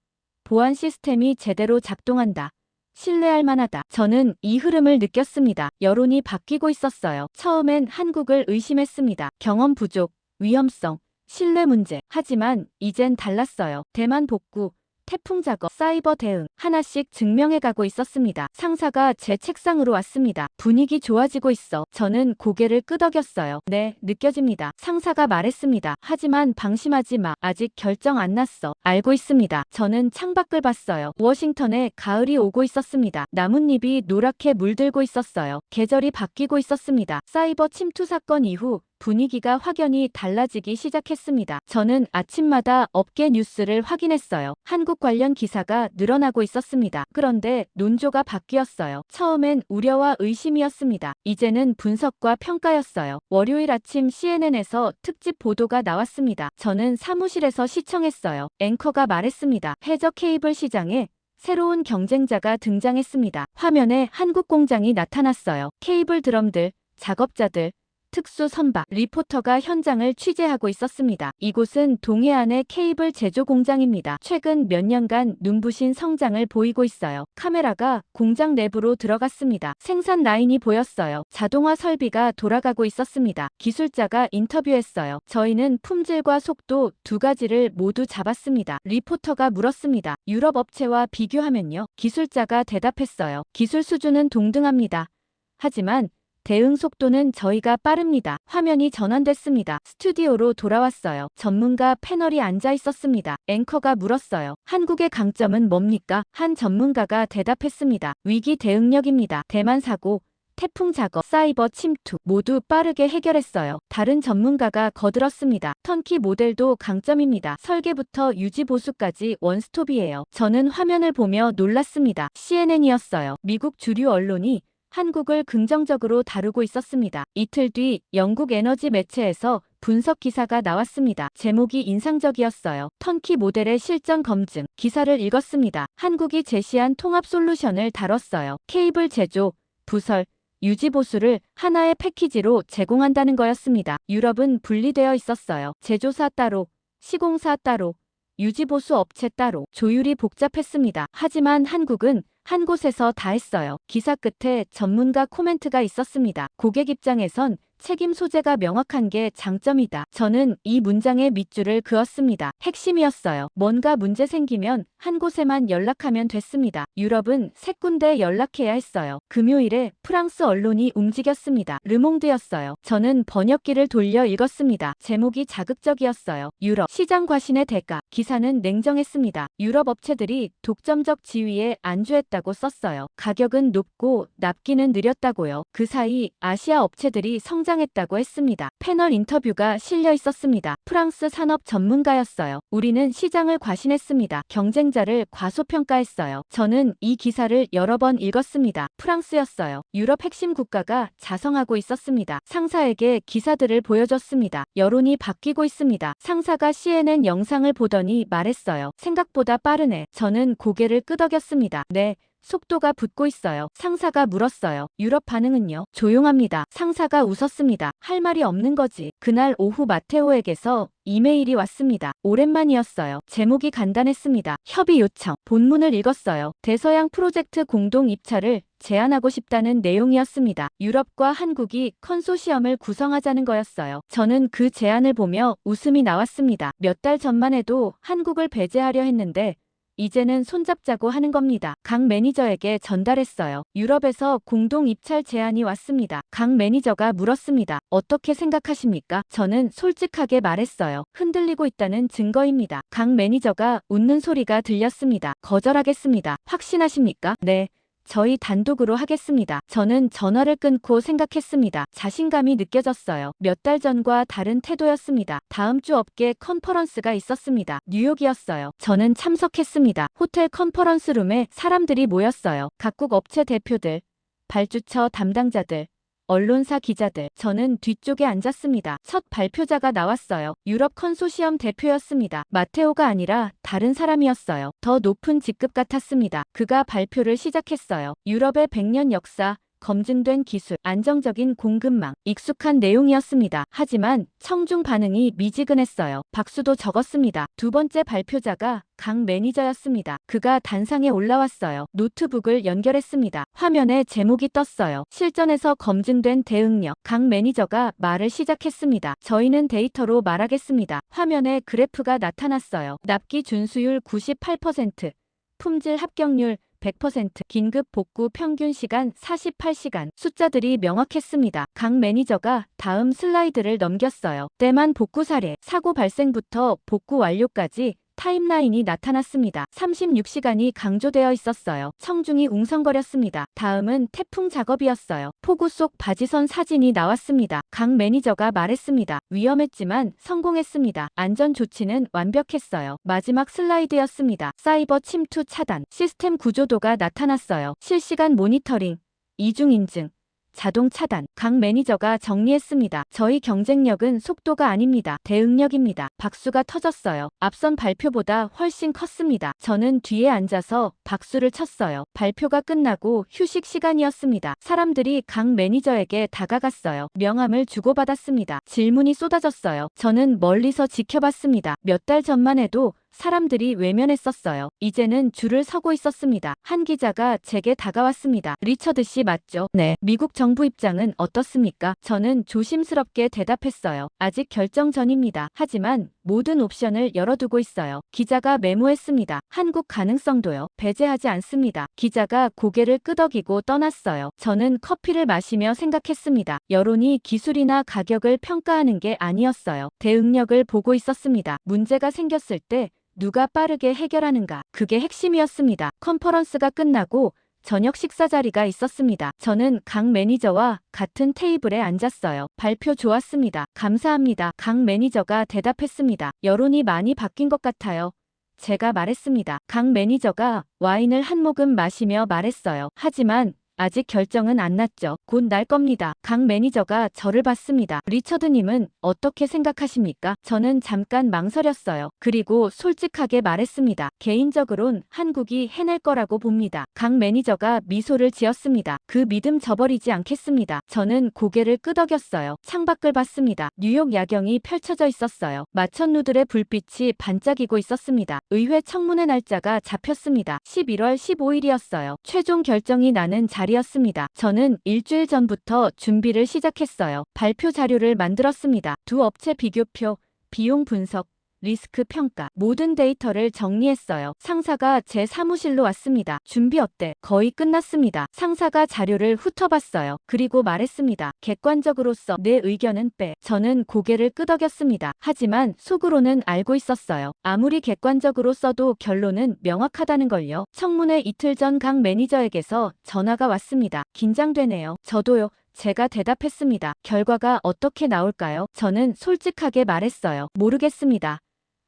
보안 시스템이 제대로 작동한다. 신뢰할 만하다. 저는 이 흐름을 느꼈습니다. 여론이 바뀌고 있었어요. 처음엔 한국을 의심했습니다. 경험 부족, 위험성, 신뢰 문제. 하지만 이젠 달랐어요. 대만 복구, 태풍 작업, 사이버 대응 하나씩 증명해가고 있었습니다. 상사가 제 책상으로 왔습니다. 분위기 좋아지고 있어. 저는 고개를 끄덕였어요. 네, 느껴집니다. 상사가 말했습니다. 하지만 방심하지 마. 아직 결정 안 났어. 알고 있습니다. 저는 창밖을 봤어요. 워싱턴에 가을이 오고 있었습니다. 나뭇잎이 노랗게 물들고 있었어요. 계절이 바뀌고 있었습니다. 사이버 침투 사건 이후 분위기가 확연히 달라지기 시작했습니다. 저는 아침마다 업계 뉴스를 확인했어요. 한국 관련 기사가 늘어나고 있었습니다. 그런데 논조가 바뀌었어요. 처음엔 우려와 의심이었습니다. 이제는 분석과 평가였어요. 월요일 아침 CNN에서 특집 보도가 나왔습니다. 저는 사무실에서 시청했어요. 앵커가 말했습니다. 해저 케이블 시장에 새로운 경쟁자가 등장했습니다. 화면에 한국 공장이 나타났어요. 케이블 드럼들, 작업자들, 특수 선박, 리포터가 현장을 취재하고 있었습니다. 이곳은 동해안의 케이블 제조 공장입니다. 최근 몇 년간 눈부신 성장을 보이고 있어요. 카메라가 공장 내부로 들어갔습니다. 생산 라인이 보였어요. 자동화 설비가 돌아가고 있었습니다. 기술자가 인터뷰했어요. 저희는 품질과 속도 두 가지를 모두 잡았습니다. 리포터가 물었습니다. 유럽 업체와 비교하면요? 기술자가 대답했어요. 기술 수준은 동등합니다. 하지만 대응 속도는 저희가 빠릅니다. 화면이 전환됐습니다. 스튜디오로 돌아왔어요. 전문가 패널이 앉아 있었습니다. 앵커가 물었어요. 한국의 강점은 뭡니까? 한 전문가가 대답했습니다. 위기 대응력입니다. 대만 사고, 태풍 작업, 사이버 침투 모두 빠르게 해결했어요. 다른 전문가가 거들었습니다. 턴키 모델도 강점입니다. 설계부터 유지 보수까지 원스톱이에요. 저는 화면을 보며 놀랐습니다. CNN이었어요. 미국 주류 언론이 한국을 긍정적으로 다루고 있었습니다. 이틀 뒤 영국 에너지 매체에서 분석 기사가 나왔습니다. 제목이 인상적이었어요. 턴키 모델의 실전 검증. 기사를 읽었습니다. 한국이 제시한 통합 솔루션을 다뤘어요. 케이블 제조, 부설, 유지 보수를 하나의 패키지로 제공한다는 거였습니다. 유럽은 분리되어 있었어요. 제조사 따로, 시공사 따로, 유지 보수 업체 따로. 조율이 복잡했습니다. 하지만 한국은 한 곳에서 다 했어요. 기사 끝에 전문가 코멘트가 있었습니다. 고객 입장에선 책임 소재가 명확한 게 장점이다. 저는 이 문장에 밑줄을 그었습니다. 핵심이었어요. 뭔가 문제 생기면 한 곳에만 연락하면 됐습니다. 유럽은 세 군데 연락해야 했어요. 금요일에 프랑스 언론이 움직였습니다. 르몽드였어요. 저는 번역기를 돌려 읽었습니다. 제목이 자극적이었어요. 유럽 시장 과신의 대가. 기사는 냉정했습니다. 유럽 업체들이 독점적 지위에 안주했다고 썼어요. 가격은 높고 납기는 느렸다고요. 그 사이 아시아 업체들이 성장했다고 했습니다. 패널 인터뷰가 실려 있었습니다. 프랑스 산업 전문가였어요. 우리는 시장을 과신했습니다. 경쟁자를 과소평가했어요. 저는 이 기사를 여러 번 읽었습니다. 프랑스였어요. 유럽 핵심 국가가 자성하고 있었습니다. 상사에게 기사들을 보여줬습니다. 여론이 바뀌고 있습니다. 상사가 CNN 영상을 보더니 말했어요. 생각보다 빠르네. 저는 고개를 끄덕였습니다. 네. 속도가 붙고 있어요. 상사가 물었어요. 유럽 반응은요? 조용합니다. 상사가 웃었습니다. 할 말이 없는 거지. 그날 오후 마테오에게서 이메일이 왔습니다. 오랜만이었어요. 제목이 간단했습니다. 협의 요청. 본문을 읽었어요. 대서양 프로젝트 공동 입찰을 제안하고 싶다는 내용이었습니다. 유럽과 한국이 컨소시엄을 구성하자는 거였어요. 저는 그 제안을 보며 웃음이 나왔습니다. 몇 달 전만 해도 한국을 배제하려 했는데 이제는 손잡자고 하는 겁니다. 강 매니저에게 전달했어요. 유럽에서 공동 입찰 제안이 왔습니다. 강 매니저가 물었습니다. 어떻게 생각하십니까? 저는 솔직하게 말했어요. 흔들리고 있다는 증거입니다. 강 매니저가 웃는 소리가 들렸습니다. 거절하겠습니다. 확신하십니까? 네. 저희 단독으로 하겠습니다. 저는 전화를 끊고 생각했습니다. 자신감이 느껴졌어요. 몇 달 전과 다른 태도였습니다. 다음 주 업계 컨퍼런스가 있었습니다. 뉴욕이었어요. 저는 참석했습니다. 호텔 컨퍼런스룸에 사람들이 모였어요. 각국 업체 대표들, 발주처 담당자들, 언론사 기자들. 저는 뒤쪽에 앉았습니다. 첫 발표자가 나왔어요. 유럽 컨소시엄 대표였습니다. 마테오가 아니라 다른 사람이었어요. 더 높은 직급 같았습니다. 그가 발표를 시작했어요. 유럽의 100년 역사, 검증된 기술, 안정적인 공급망, 익숙한 내용이었습니다. 하지만 청중 반응이 미지근했어요. 박수도 적었습니다. 두 번째 발표자가 강 매니저였습니다. 그가 단상에 올라왔어요. 노트북을 연결했습니다. 화면에 제목이 떴어요. 실전에서 검증된 대응력. 강 매니저가 말을 시작했습니다. 저희는 데이터로 말하겠습니다. 화면에 그래프가 나타났어요. 납기 준수율 98%, 품질 합격률 100%, 긴급 복구 평균 시간 48시간. 숫자들이 명확했습니다. 강 매니저가 다음 슬라이드를 넘겼어요. 대만 복구 사례. 사고 발생부터 복구 완료까지 타임라인이 나타났습니다. 36시간이 강조되어 있었어요. 청중이 웅성거렸습니다. 다음은 태풍 작업이었어요. 폭우 속 바지선 사진이 나왔습니다. 강 매니저가 말했습니다. 위험했지만 성공했습니다. 안전 조치는 완벽했어요. 마지막 슬라이드였습니다. 사이버 침투 차단. 시스템 구조도가 나타났어요. 실시간 모니터링, 이중 인증, 자동 차단. 강 매니저가 정리했습니다. 저희 경쟁력은 속도가 아닙니다. 대응력입니다. 박수가 터졌어요. 앞선 발표보다 훨씬 컸습니다. 저는 뒤에 앉아서 박수를 쳤어요. 발표가 끝나고 휴식 시간이었습니다. 사람들이 강 매니저에게 다가갔어요. 명함을 주고받았습니다. 질문이 쏟아졌어요. 저는 멀리서 지켜봤습니다. 몇 달 전만 해도 사람들이 외면했었어요. 이제는 줄을 서고 있었습니다. 한 기자가 제게 다가왔습니다. 리처드 씨 맞죠? 네. 미국 정부 입장은 어떻습니까? 저는 조심스럽게 대답했어요. 아직 결정 전입니다. 하지만 모든 옵션을 열어두고 있어요. 기자가 메모했습니다. 한국 가능성도요. 배제하지 않습니다. 기자가 고개를 끄덕이고 떠났어요. 저는 커피를 마시며 생각했습니다. 여론이 기술이나 가격을 평가하는 게 아니었어요. 대응력을 보고 있었습니다. 문제가 생겼을 때 누가 빠르게 해결하는가. 그게 핵심이었습니다. 컨퍼런스가 끝나고 저녁 식사 자리가 있었습니다. 저는 강 매니저와 같은 테이블에 앉았어요. 발표 좋았습니다. 감사합니다. 강 매니저가 대답했습니다. 여론이 많이 바뀐 것 같아요. 제가 말했습니다. 강 매니저가 와인을 한 모금 마시며 말했어요. 하지만 아직 결정은 안 났죠. 곧 날 겁니다. 강 매니저가 저를 봤습니다. 리처드님은 어떻게 생각하십니까? 저는 잠깐 망설였어요. 그리고 솔직하게 말했습니다. 개인적으론 한국이 해낼 거라고 봅니다. 강 매니저가 미소를 지었습니다. 그 믿음 저버리지 않겠습니다. 저는 고개를 끄덕였어요. 창밖을 봤습니다. 뉴욕 야경이 펼쳐져 있었어요. 마천루들의 불빛이 반짝이고 있었습니다. 의회 청문회 날짜가 잡혔습니다. 11월 15일이었어요. 최종 결정이 나는 자리였습니다. 저는 일주일 전부터 준비를 시작했어요. 발표 자료를 만들었습니다. 두 업체 비교표, 비용 분석, 리스크 평가, 모든 데이터를 정리했어요. 상사가 제 사무실로 왔습니다. 준비 어때? 거의 끝났습니다. 상사가 자료를 훑어봤어요. 그리고 말했습니다. 객관적으로서 내 의견은 빼. 저는 고개를 끄덕였습니다. 하지만 속으로는 알고 있었어요. 아무리 객관적으로 써도 결론은 명확하다는 걸요. 청문회 이틀 전 강 매니저에게서 전화가 왔습니다. 긴장되네요. 저도요. 제가 대답했습니다. 결과가 어떻게 나올까요? 저는 솔직하게 말했어요. 모르겠습니다.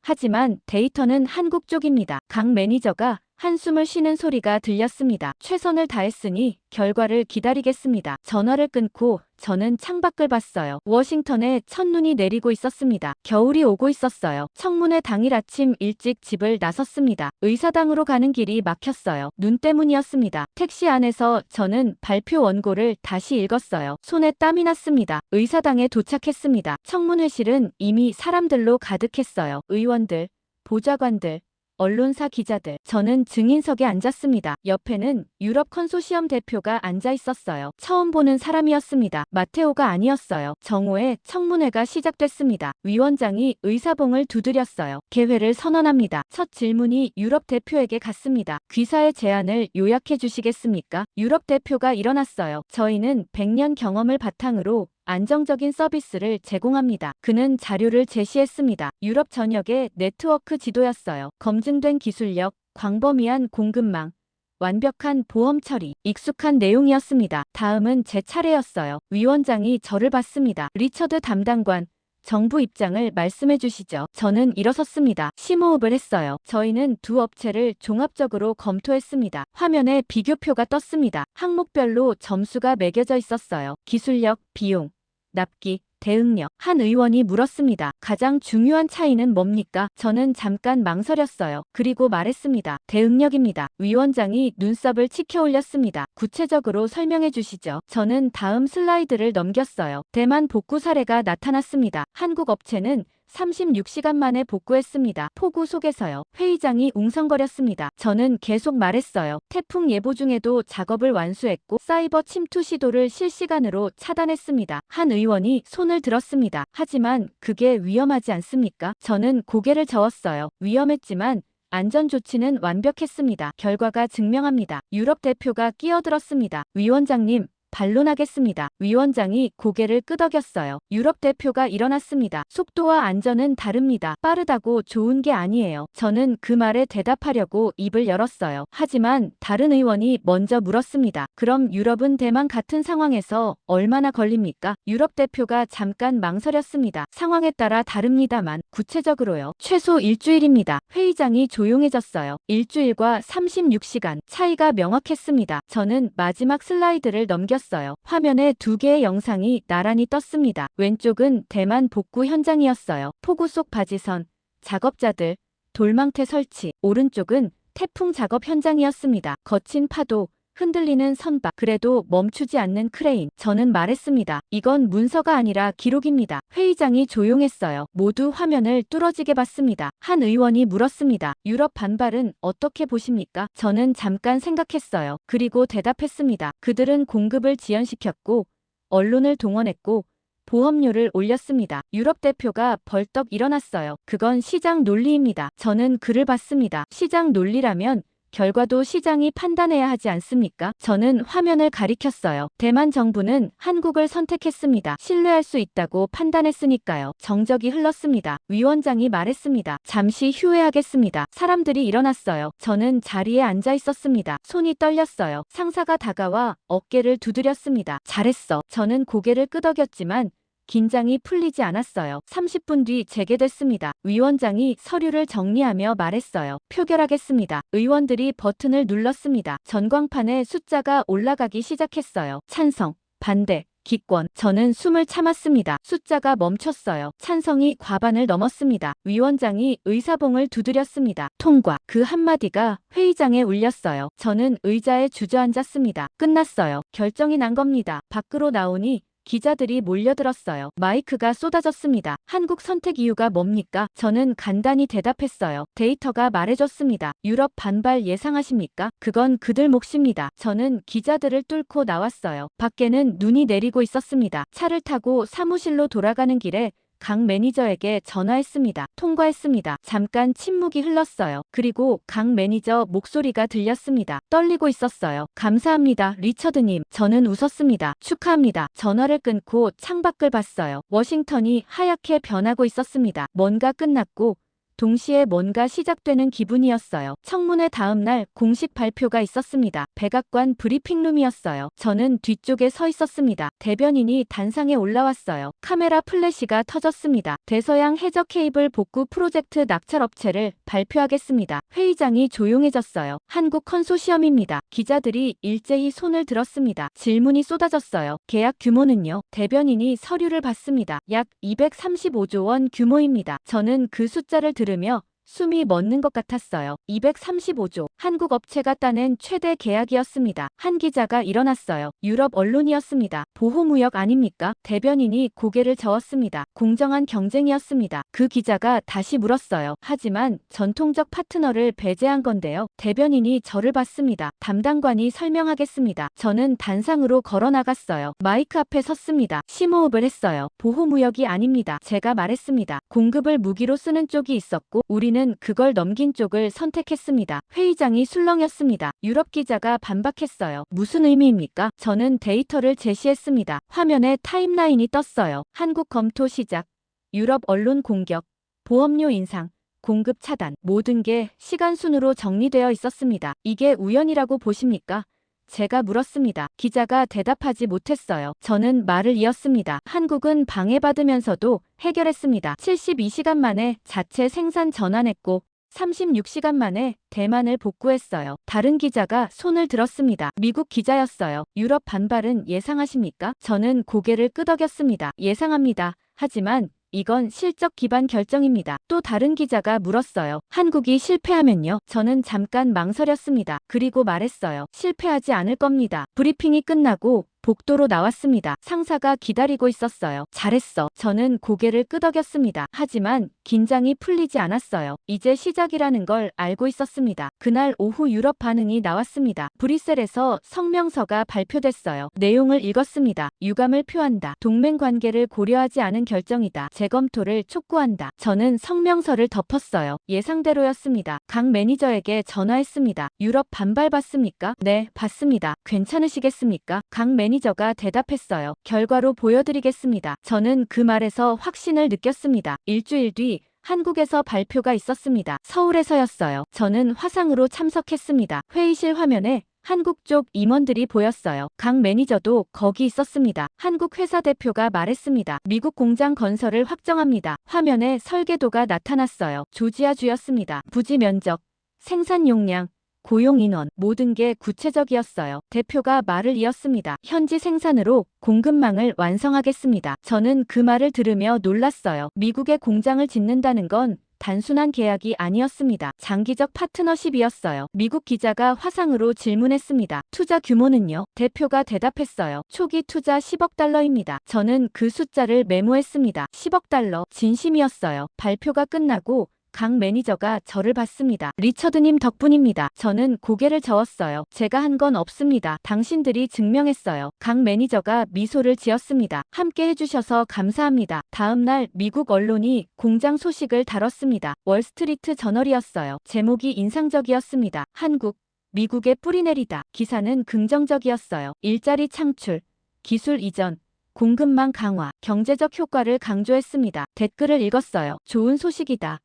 하지만 데이터는 한국 쪽입니다. 강 매니저가 한숨을 쉬는 소리가 들렸습니다. 최선을 다했으니 결과를 기다리겠습니다. 전화를 끊고 저는 창밖을 봤어요. 워싱턴에 첫눈이 내리고 있었습니다. 겨울이 오고 있었어요. 청문회 당일 아침 일찍 집을 나섰습니다. 의사당으로 가는 길이 막혔어요. 눈 때문이었습니다. 택시 안에서 저는 발표 원고를 다시 읽었어요. 손에 땀이 났습니다. 의사당에 도착했습니다. 청문회실은 이미 사람들로 가득했어요. 의원들, 보좌관들, 언론사 기자들. 저는 증인석에 앉았습니다. 옆에는 유럽 컨소시엄 대표가 앉아 있었어요. 처음 보는 사람이었습니다. 마테오가 아니었어요. 정오에 청문회가 시작됐습니다. 위원장이 의사봉을 두드렸어요. 개회를 선언합니다. 첫 질문이 유럽 대표에게 갔습니다. 귀사의 제안을 요약해 주시겠습니까? 유럽 대표가 일어났어요. 저희는 100년 경험을 바탕으로 안정적인 서비스를 제공합니다. 그는 자료를 제시했습니다. 유럽 전역의 네트워크 지도였어요. 검증된 기술력, 광범위한 공급망, 완벽한 보험 처리, 익숙한 내용이었습니다. 다음은 제 차례였어요. 위원장이 저를 봤습니다. 리처드 담당관, 정부 입장을 말씀해 주시죠. 저는 일어섰습니다. 심호흡을 했어요. 저희는 두 업체를 종합적으로 검토했습니다. 화면에 비교표가 떴습니다. 항목별로 점수가 매겨져 있었어요. 기술력, 비용, 납기, 대응력. 한 의원이 물었습니다. 가장 중요한 차이는 뭡니까? 저는 잠깐 망설였어요. 그리고 말했습니다. 대응력입니다. 위원장이 눈썹을 치켜 올렸습니다. 구체적으로 설명해 주시죠. 저는 다음 슬라이드를 넘겼어요. 대만 복구 사례가 나타났습니다. 한국 업체는 36시간 만에 복구했습니다. 폭우 속에서요. 회의장이 웅성거렸습니다. 저는 계속 말했어요. 태풍 예보 중에도 작업을 완수했고 사이버 침투 시도를 실시간으로 차단했습니다. 한 의원이 손을 들었습니다. 하지만 그게 위험하지 않습니까? 저는 고개를 저었어요. 위험했지만 안전 조치는 완벽했습니다. 결과가 증명합니다. 유럽 대표가 끼어들었습니다. 위원장님, 반론하겠습니다. 위원장이 고개를 끄덕였어요. 유럽 대표가 일어났습니다. 속도와 안전은 다릅니다. 빠르다고 좋은 게 아니에요. 저는 그 말에 대답하려고 입을 열었어요. 하지만 다른 의원이 먼저 물었습니다. 그럼 유럽은 대만 같은 상황에서 얼마나 걸립니까? 유럽 대표가 잠깐 망설였습니다. 상황에 따라 다릅니다만 구체적으로요. 최소 일주일입니다. 회의장이 조용해졌어요. 일주일과 36시간 차이가 명확했습니다. 저는 마지막 슬라이드를 넘겼습니다. 떴어요. 화면에 두 개의 영상이 나란히 떴습니다. 왼쪽은 대만 복구 현장이었어요. 폭우 속 바지선, 작업자들, 돌망태 설치. 오른쪽은 태풍 작업 현장이었습니다. 거친 파도, 흔들리는 선박, 그래도 멈추지 않는 크레인. 저는 말했습니다. 이건 문서가 아니라 기록입니다. 회의장이 조용했어요. 모두 화면을 뚫어지게 봤습니다. 한 의원이 물었습니다. 유럽 반발은 어떻게 보십니까? 저는 잠깐 생각했어요. 그리고 대답했습니다. 그들은 공급을 지연시켰고, 언론을 동원했고, 보험료를 올렸습니다. 유럽 대표가 벌떡 일어났어요. 그건 시장 논리입니다. 저는 글을 봤습니다. 시장 논리라면 결과도 시장이 판단해야 하지 않습니까? 저는 화면을 가리켰어요. 대만 정부는 한국을 선택했습니다. 신뢰할 수 있다고 판단했으니까요. 정적이 흘렀습니다. 위원장이 말했습니다. 잠시 휴회하겠습니다. 사람들이 일어났어요. 저는 자리에 앉아 있었습니다. 손이 떨렸어요. 상사가 다가와 어깨를 두드렸습니다. 잘했어. 저는 고개를 끄덕였지만 긴장이 풀리지 않았어요. 30분 뒤 재개됐습니다. 위원장이 서류를 정리하며 말했어요. 표결하겠습니다. 의원들이 버튼을 눌렀습니다. 전광판에 숫자가 올라가기 시작했어요. 찬성, 반대, 기권. 저는 숨을 참았습니다. 숫자가 멈췄어요. 찬성이 과반을 넘었습니다. 위원장이 의사봉을 두드렸습니다. 통과. 그 한마디가 회의장에 울렸어요. 저는 의자에 주저앉았습니다. 끝났어요. 결정이 난 겁니다. 밖으로 나오니 기자들이 몰려들었어요. 마이크가 쏟아졌습니다. 한국 선택 이유가 뭡니까? 저는 간단히 대답했어요. 데이터가 말해줬습니다. 유럽 반발 예상하십니까? 그건 그들 몫입니다. 저는 기자들을 뚫고 나왔어요. 밖에는 눈이 내리고 있었습니다. 차를 타고 사무실로 돌아가는 길에 강 매니저에게 전화했습니다. 통과했습니다. 잠깐 침묵이 흘렀어요. 그리고 강 매니저 목소리가 들렸습니다. 떨리고 있었어요. 감사합니다, 리처드님. 저는 웃었습니다. 축하합니다. 전화를 끊고 창밖을 봤어요. 워싱턴이 하얗게 변하고 있었습니다. 뭔가 끝났고 동시에 뭔가 시작되는 기분이었어요. 청문회 다음 날 공식 발표가 있었습니다. 백악관 브리핑룸이었어요. 저는 뒤쪽에 서 있었습니다. 대변인이 단상에 올라왔어요. 카메라 플래시가 터졌습니다. 대서양 해저 케이블 복구 프로젝트 낙찰업체를 발표하겠습니다. 회의장이 조용해졌어요. 한국 컨소시엄입니다. 기자들이 일제히 손을 들었습니다. 질문이 쏟아졌어요. 계약 규모는요? 대변인이 서류를 봤습니다. 약 235조 원 규모입니다. 저는 그 숫자를 들으며 숨이 멎는 것 같았어요. 235조. 한국 업체가 따낸 최대 계약이었습니다. 한 기자가 일어났어요. 유럽 언론이었습니다. 보호무역 아닙니까? 대변인이 고개를 저었습니다. 공정한 경쟁이었습니다. 그 기자가 다시 물었어요. 하지만 전통적 파트너를 배제한 건데요. 대변인이 저를 봤습니다. 담당관이 설명하겠습니다. 저는 단상으로 걸어 나갔어요. 마이크 앞에 섰습니다. 심호흡을 했어요. 보호무역이 아닙니다. 제가 말했습니다. 공급을 무기로 쓰는 쪽이 있었고 우리는 그걸 넘긴 쪽을 선택했습니다. 회의장이 술렁였습니다. 유럽 기자가 반박했어요. 무슨 의미입니까? 저는 데이터를 제시했습니다. 화면에 타임라인이 떴어요. 한국 검토 시작, 유럽 언론 공격, 보험료 인상, 공급 차단. 모든 게 시간 순으로 정리되어 있었습니다. 이게 우연이라고 보십니까? 제가 물었습니다. 기자가 대답하지 못했어요. 저는 말을 이었습니다. 한국은 방해받으면서도 해결했습니다. 72시간 만에 자체 생산 전환했고 36시간 만에 대만을 복구했어요. 다른 기자가 손을 들었습니다. 미국 기자였어요. 유럽 반발은 예상하십니까? 저는 고개를 끄덕였습니다. 예상합니다. 하지만 이건 실적 기반 결정입니다. 또 다른 기자가 물었어요. 한국이 실패하면요? 저는 잠깐 망설였습니다. 그리고 말했어요. 실패하지 않을 겁니다. 브리핑이 끝나고 복도로 나왔습니다. 상사가 기다리고 있었어요. 잘했어. 저는 고개를 끄덕였습니다. 하지만 긴장이 풀리지 않았어요. 이제 시작이라는 걸 알고 있었습니다. 그날 오후 유럽 반응이 나왔습니다. 브뤼셀에서 성명서가 발표됐어요. 내용을 읽었습니다. 유감을 표한다. 동맹 관계를 고려하지 않은 결정이다. 재검토를 촉구한다. 저는 성명서를 덮었어요. 예상대로였습니다. 강 매니저에게 전화했습니다. 유럽 반발 받습니까? 네, 받습니다. 괜찮으시겠습니까? 강 매니저가 대답했어요. 결과로 보여드리겠습니다. 저는 그 말에서 확신을 느꼈습니다. 일주일 뒤 한국에서 발표가 있었습니다. 서울에서였어요. 저는 화상으로 참석했습니다. 회의실 화면에 한국 쪽 임원들이 보였어요. 강 매니저도 거기 있었습니다. 한국 회사 대표가 말했습니다. 미국 공장 건설을 확정합니다. 화면에 설계도가 나타났어요. 조지아주였습니다. 부지 면적, 생산 용량, 고용 인원, 모든 게 구체적이었어요. 대표가 말을 이었습니다. 현지 생산으로 공급망을 완성하겠습니다. 저는 그 말을 들으며 놀랐어요. 미국에 공장을 짓는다는 건 단순한 계약이 아니었습니다. 장기적 파트너십이었어요. 미국 기자가 화상으로 질문했습니다. 투자 규모는요? 대표가 대답했어요. 초기 투자 10억 달러입니다. 저는 그 숫자를 메모했습니다. 10억 달러. 진심이었어요. 발표가 끝나고 강 매니저가 저를 봤습니다. 리처드님 덕분입니다. 저는 고개를 저었어요. 제가 한 건 없습니다. 당신들이 증명했어요. 강 매니저가 미소를 지었습니다. 함께 해주셔서 감사합니다. 다음 날 미국 언론이 공장 소식을 다뤘습니다. 월스트리트 저널이었어요. 제목이 인상적이었습니다. 한국, 미국에 뿌리내리다. 기사는 긍정적이었어요. 일자리 창출, 기술 이전, 공급망 강화, 경제적 효과를 강조했습니다. 댓글을 읽었어요. 좋은 소식이다.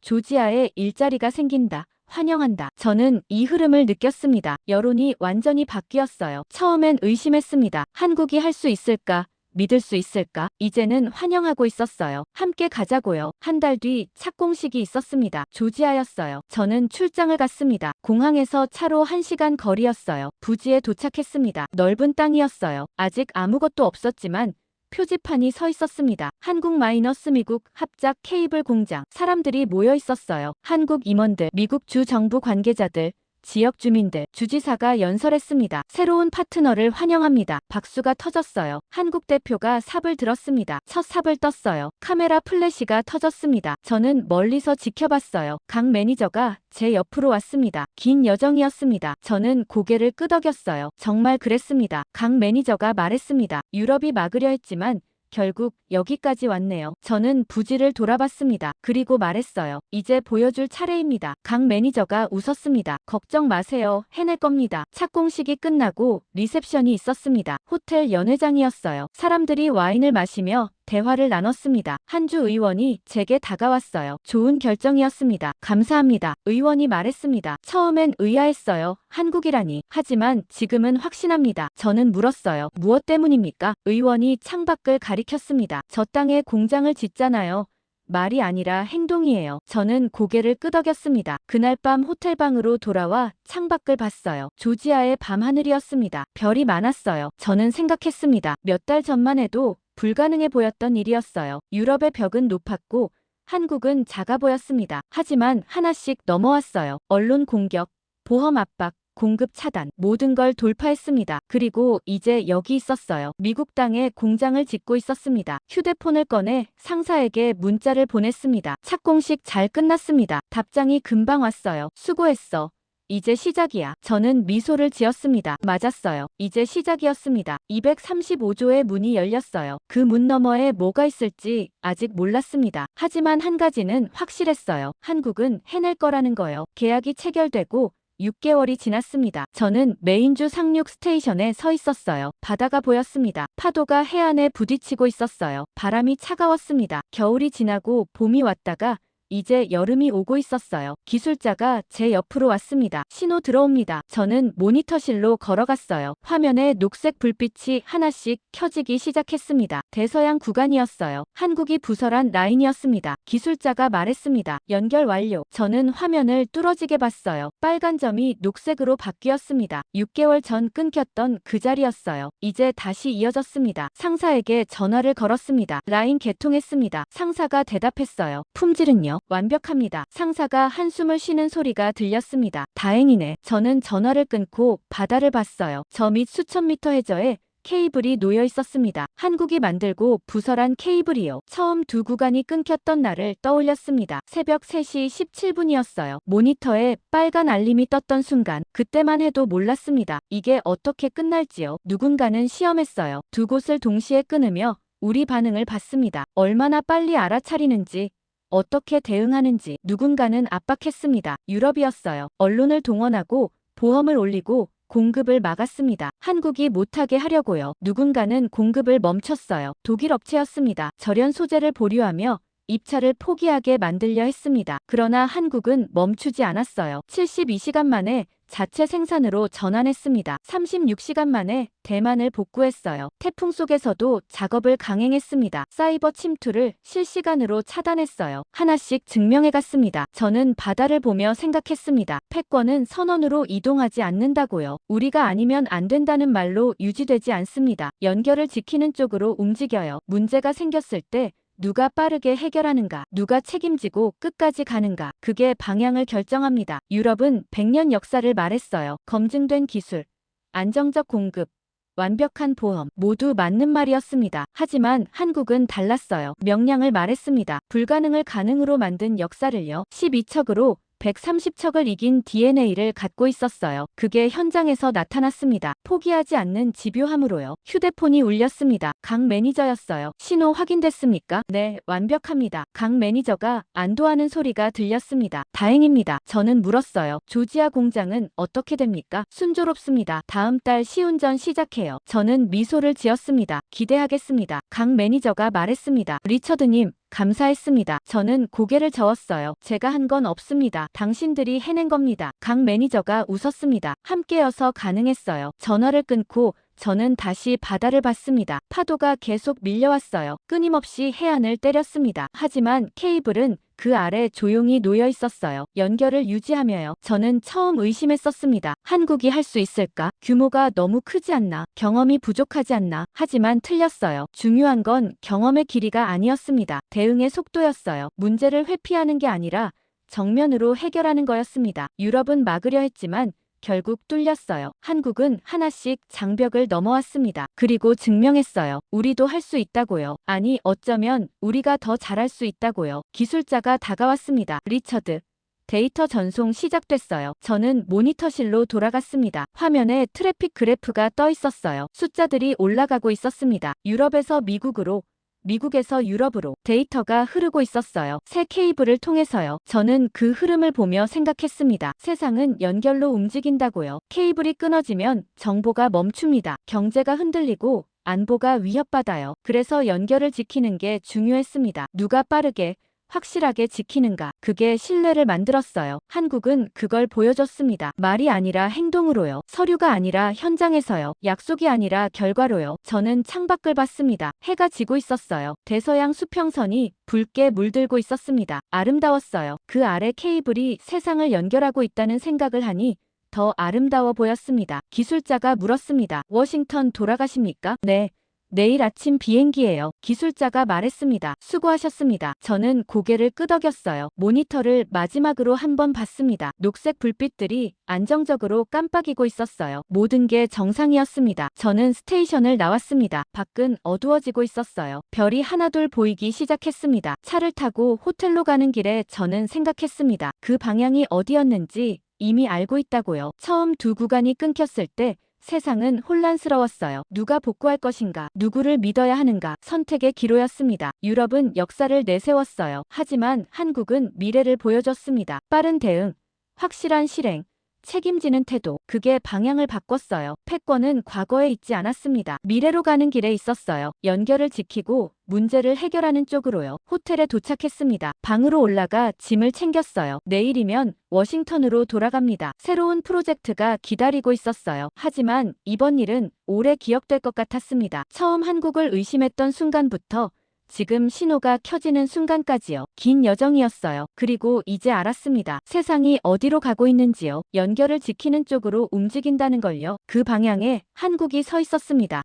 조지아에 일자리가 생긴다. 환영한다. 저는 이 흐름을 느꼈습니다. 여론이 완전히 바뀌었어요. 처음엔 의심했습니다. 한국이 할 수 있을까? 믿을 수 있을까? 이제는 환영하고 있었어요. 함께 가자고요. 한 달 뒤 착공식이 있었습니다. 조지아였어요. 저는 출장을 갔습니다. 공항에서 차로 1시간 거리였어요. 부지에 도착했습니다. 넓은 땅이었어요. 아직 아무것도 없었지만 표지판이 서 있었습니다. 한국 마이너스 미국 합작 케이블 공장. 사람들이 모여 있었어요. 한국 임원들, 미국 주 정부 관계자들, 지역 주민들, 주지사가 연설했습니다. 새로운 파트너를 환영합니다. 박수가 터졌어요. 한국 대표가 삽을 들었습니다. 첫 삽을 떴어요. 카메라 플래시가 터졌습니다. 저는 멀리서 지켜봤어요. 강 매니저가 제 옆으로 왔습니다. 긴 여정이었습니다. 저는 고개를 끄덕였어요. 정말 그랬습니다. 강 매니저가 말했습니다. 유럽이 막으려 했지만 결국 여기까지 왔네요. 저는 부지를 돌아봤습니다. 그리고 말했어요. 이제 보여줄 차례입니다. 강 매니저가 웃었습니다. 걱정 마세요. 해낼 겁니다. 착공식이 끝나고 리셉션이 있었습니다. 호텔 연회장이었어요. 사람들이 와인을 마시며 대화를 나눴습니다. 한주 의원이 제게 다가왔어요. 좋은 결정이었습니다. 감사합니다. 의원이 말했습니다. 처음엔 의아했어요. 한국이라니. 하지만 지금은 확신합니다. 저는 물었어요. 무엇 때문입니까? 의원이 창밖을 가리켰습니다. 저 땅에 공장을 짓잖아요. 말이 아니라 행동이에요. 저는 고개를 끄덕였습니다. 그날 밤 호텔방으로 돌아와 창밖을 봤어요. 조지아의 밤하늘이었습니다. 별이 많았어요. 저는 생각했습니다. 몇 달 전만 해도 불가능해 보였던 일이었어요. 유럽의 벽은 높았고 한국은 작아 보였습니다. 하지만 하나씩 넘어왔어요. 언론 공격, 보험 압박, 공급 차단, 모든 걸 돌파했습니다. 그리고 이제 여기 있었어요. 미국 땅에 공장을 짓고 있었습니다. 휴대폰을 꺼내 상사에게 문자를 보냈습니다. 착공식 잘 끝났습니다. 답장이 금방 왔어요. 수고했어. 이제 시작이야. 저는 미소를 지었습니다. 맞았어요. 이제 시작이었습니다. 235조의 문이 열렸어요. 그 문 너머에 뭐가 있을지 아직 몰랐습니다. 하지만 한 가지는 확실했어요. 한국은 해낼 거라는 거요. 계약이 체결되고 6개월이 지났습니다. 저는 메인주 상륙 스테이션에 서 있었어요. 바다가 보였습니다. 파도가 해안에 부딪히고 있었어요. 바람이 차가웠습니다. 겨울이 지나고 봄이 왔다가 이제 여름이 오고 있었어요. 기술자가 제 옆으로 왔습니다. 신호 들어옵니다. 저는 모니터실로 걸어갔어요. 화면에 녹색 불빛이 하나씩 켜지기 시작했습니다. 대서양 구간이었어요. 한국이 부설한 라인이었습니다. 기술자가 말했습니다. 연결 완료. 저는 화면을 뚫어지게 봤어요. 빨간 점이 녹색으로 바뀌었습니다. 6개월 전 끊겼던 그 자리였어요. 이제 다시 이어졌습니다. 상사에게 전화를 걸었습니다. 라인 개통했습니다. 상사가 대답했어요. 품질은요? 완벽합니다. 상사가 한숨을 쉬는 소리가 들렸습니다. 다행이네. 저는 전화를 끊고 바다를 봤어요. 저 밑 수천 미터 해저에 케이블이 놓여 있었습니다. 한국이 만들고 부설한 케이블이요. 처음 두 구간이 끊겼던 날을 떠올렸습니다. 새벽 3시 17분이었어요. 모니터에 빨간 알림이 떴던 순간 그때만 해도 몰랐습니다. 이게 어떻게 끝날지요. 누군가는 시험했어요. 두 곳을 동시에 끊으며 우리 반응을 봤습니다. 얼마나 빨리 알아차리는지 어떻게 대응하는지 누군가는 압박했습니다. 유럽이었어요. 언론을 동원하고 보험을 올리고 공급을 막았습니다. 한국이 못하게 하려고요. 누군가는 공급을 멈췄어요. 독일 업체였습니다. 절연 소재를 보류하며 입찰을 포기하게 만들려 했습니다. 그러나 한국은 멈추지 않았어요. 72시간 만에 자체 생산으로 전환했습니다. 36시간 만에 대만을 복구했어요. 태풍 속에서도 작업을 강행했습니다. 사이버 침투를 실시간으로 차단했어요. 하나씩 증명해갔습니다. 저는 바다를 보며 생각했습니다. 패권은 선언으로 이동하지 않는다고요. 우리가 아니면 안 된다는 말로 유지되지 않습니다. 연결을 지키는 쪽으로 움직여요. 문제가 생겼을 때 누가 빠르게 해결하는가, 누가 책임지고 끝까지 가는가, 그게 방향을 결정합니다. 유럽은 100년 역사를 말했어요. 검증된 기술, 안정적 공급, 완벽한 보험, 모두 맞는 말이었습니다. 하지만 한국은 달랐어요. 명량을 말했습니다. 불가능을 가능으로 만든 역사를요. 12척으로 130척을 이긴 DNA를 갖고 있었어요. 그게 현장에서 나타났습니다. 포기하지 않는 집요함으로요. 휴대폰이 울렸습니다. 강 매니저였어요. 신호 확인됐습니까? 네, 완벽합니다. 강 매니저가 안도하는 소리가 들렸습니다. 다행입니다. 저는 물었어요. 조지아 공장은 어떻게 됩니까? 순조롭습니다. 다음 달 시운전 시작해요. 저는 미소를 지었습니다. 기대하겠습니다. 강 매니저가 말했습니다. 리처드님, 감사했습니다. 저는 고개를 저었어요. 제가 한 건 없습니다. 당신들이 해낸 겁니다. 강 매니저가 웃었습니다. 함께여서 가능했어요. 전화를 끊고 저는 다시 바다를 봤습니다. 파도가 계속 밀려왔어요. 끊임없이 해안을 때렸습니다. 하지만 케이블은 그 아래 조용히 놓여 있었어요. 연결을 유지하며요. 저는 처음 의심했었습니다. 한국이 할 수 있을까? 규모가 너무 크지 않나? 경험이 부족하지 않나? 하지만 틀렸어요. 중요한 건 경험의 길이가 아니었습니다. 대응의 속도였어요. 문제를 회피하는 게 아니라 정면으로 해결하는 거였습니다. 유럽은 막으려 했지만 결국 뚫렸어요. 한국은 하나씩 장벽을 넘어왔습니다. 그리고 증명했어요. 우리도 할 수 있다고요. 아니, 어쩌면 우리가 더 잘할 수 있다고요. 기술자가 다가왔습니다. 리처드. 데이터 전송 시작됐어요. 저는 모니터실로 돌아갔습니다. 화면에 트래픽 그래프가 떠 있었어요. 숫자들이 올라가고 있었습니다. 유럽에서 미국으로, 미국에서 유럽으로 데이터가 흐르고 있었어요. 새 케이블을 통해서요. 저는 그 흐름을 보며 생각했습니다. 세상은 연결로 움직인다고요. 케이블이 끊어지면 정보가 멈춥니다. 경제가 흔들리고 안보가 위협받아요. 그래서 연결을 지키는 게 중요했습니다. 누가 빠르게 확실하게 지키는가. 그게 신뢰를 만들었어요. 한국은 그걸 보여줬습니다. 말이 아니라 행동으로요. 서류가 아니라 현장에서요. 약속이 아니라 결과로요. 저는 창밖을 봤습니다. 해가 지고 있었어요. 대서양 수평선이 붉게 물들고 있었습니다. 아름다웠어요. 그 아래 케이블이 세상을 연결하고 있다는 생각을 하니 더 아름다워 보였습니다. 기술자가 물었습니다. 워싱턴 돌아가십니까? 네. 내일 아침 비행기예요. 기술자가 말했습니다. 수고하셨습니다. 저는 고개를 끄덕였어요. 모니터를 마지막으로 한번 봤습니다. 녹색 불빛들이 안정적으로 깜빡이고 있었어요. 모든 게 정상이었습니다. 저는 스테이션을 나왔습니다. 밖은 어두워지고 있었어요. 별이 하나둘 보이기 시작했습니다. 차를 타고 호텔로 가는 길에 저는 생각했습니다. 그 방향이 어디였는지 이미 알고 있다고요. 처음 두 구간이 끊겼을 때 세상은 혼란스러웠어요. 누가 복구할 것인가? 누구를 믿어야 하는가? 선택의 기로였습니다. 유럽은 역사를 내세웠어요. 하지만 한국은 미래를 보여줬습니다. 빠른 대응, 확실한 실행, 책임지는 태도, 그게 방향을 바꿨어요. 패권은 과거에 있지 않았습니다. 미래로 가는 길에 있었어요. 연결을 지키고 문제를 해결하는 쪽으로요. 호텔에 도착했습니다. 방으로 올라가 짐을 챙겼어요. 내일이면 워싱턴으로 돌아갑니다. 새로운 프로젝트가 기다리고 있었어요. 하지만 이번 일은 오래 기억될 것 같았습니다. 처음 한국을 의심했던 순간부터 지금 신호가 켜지는 순간까지요. 긴 여정이었어요. 그리고 이제 알았습니다. 세상이 어디로 가고 있는지요. 연결을 지키는 쪽으로 움직인다는 걸요. 그 방향에 한국이 서 있었습니다.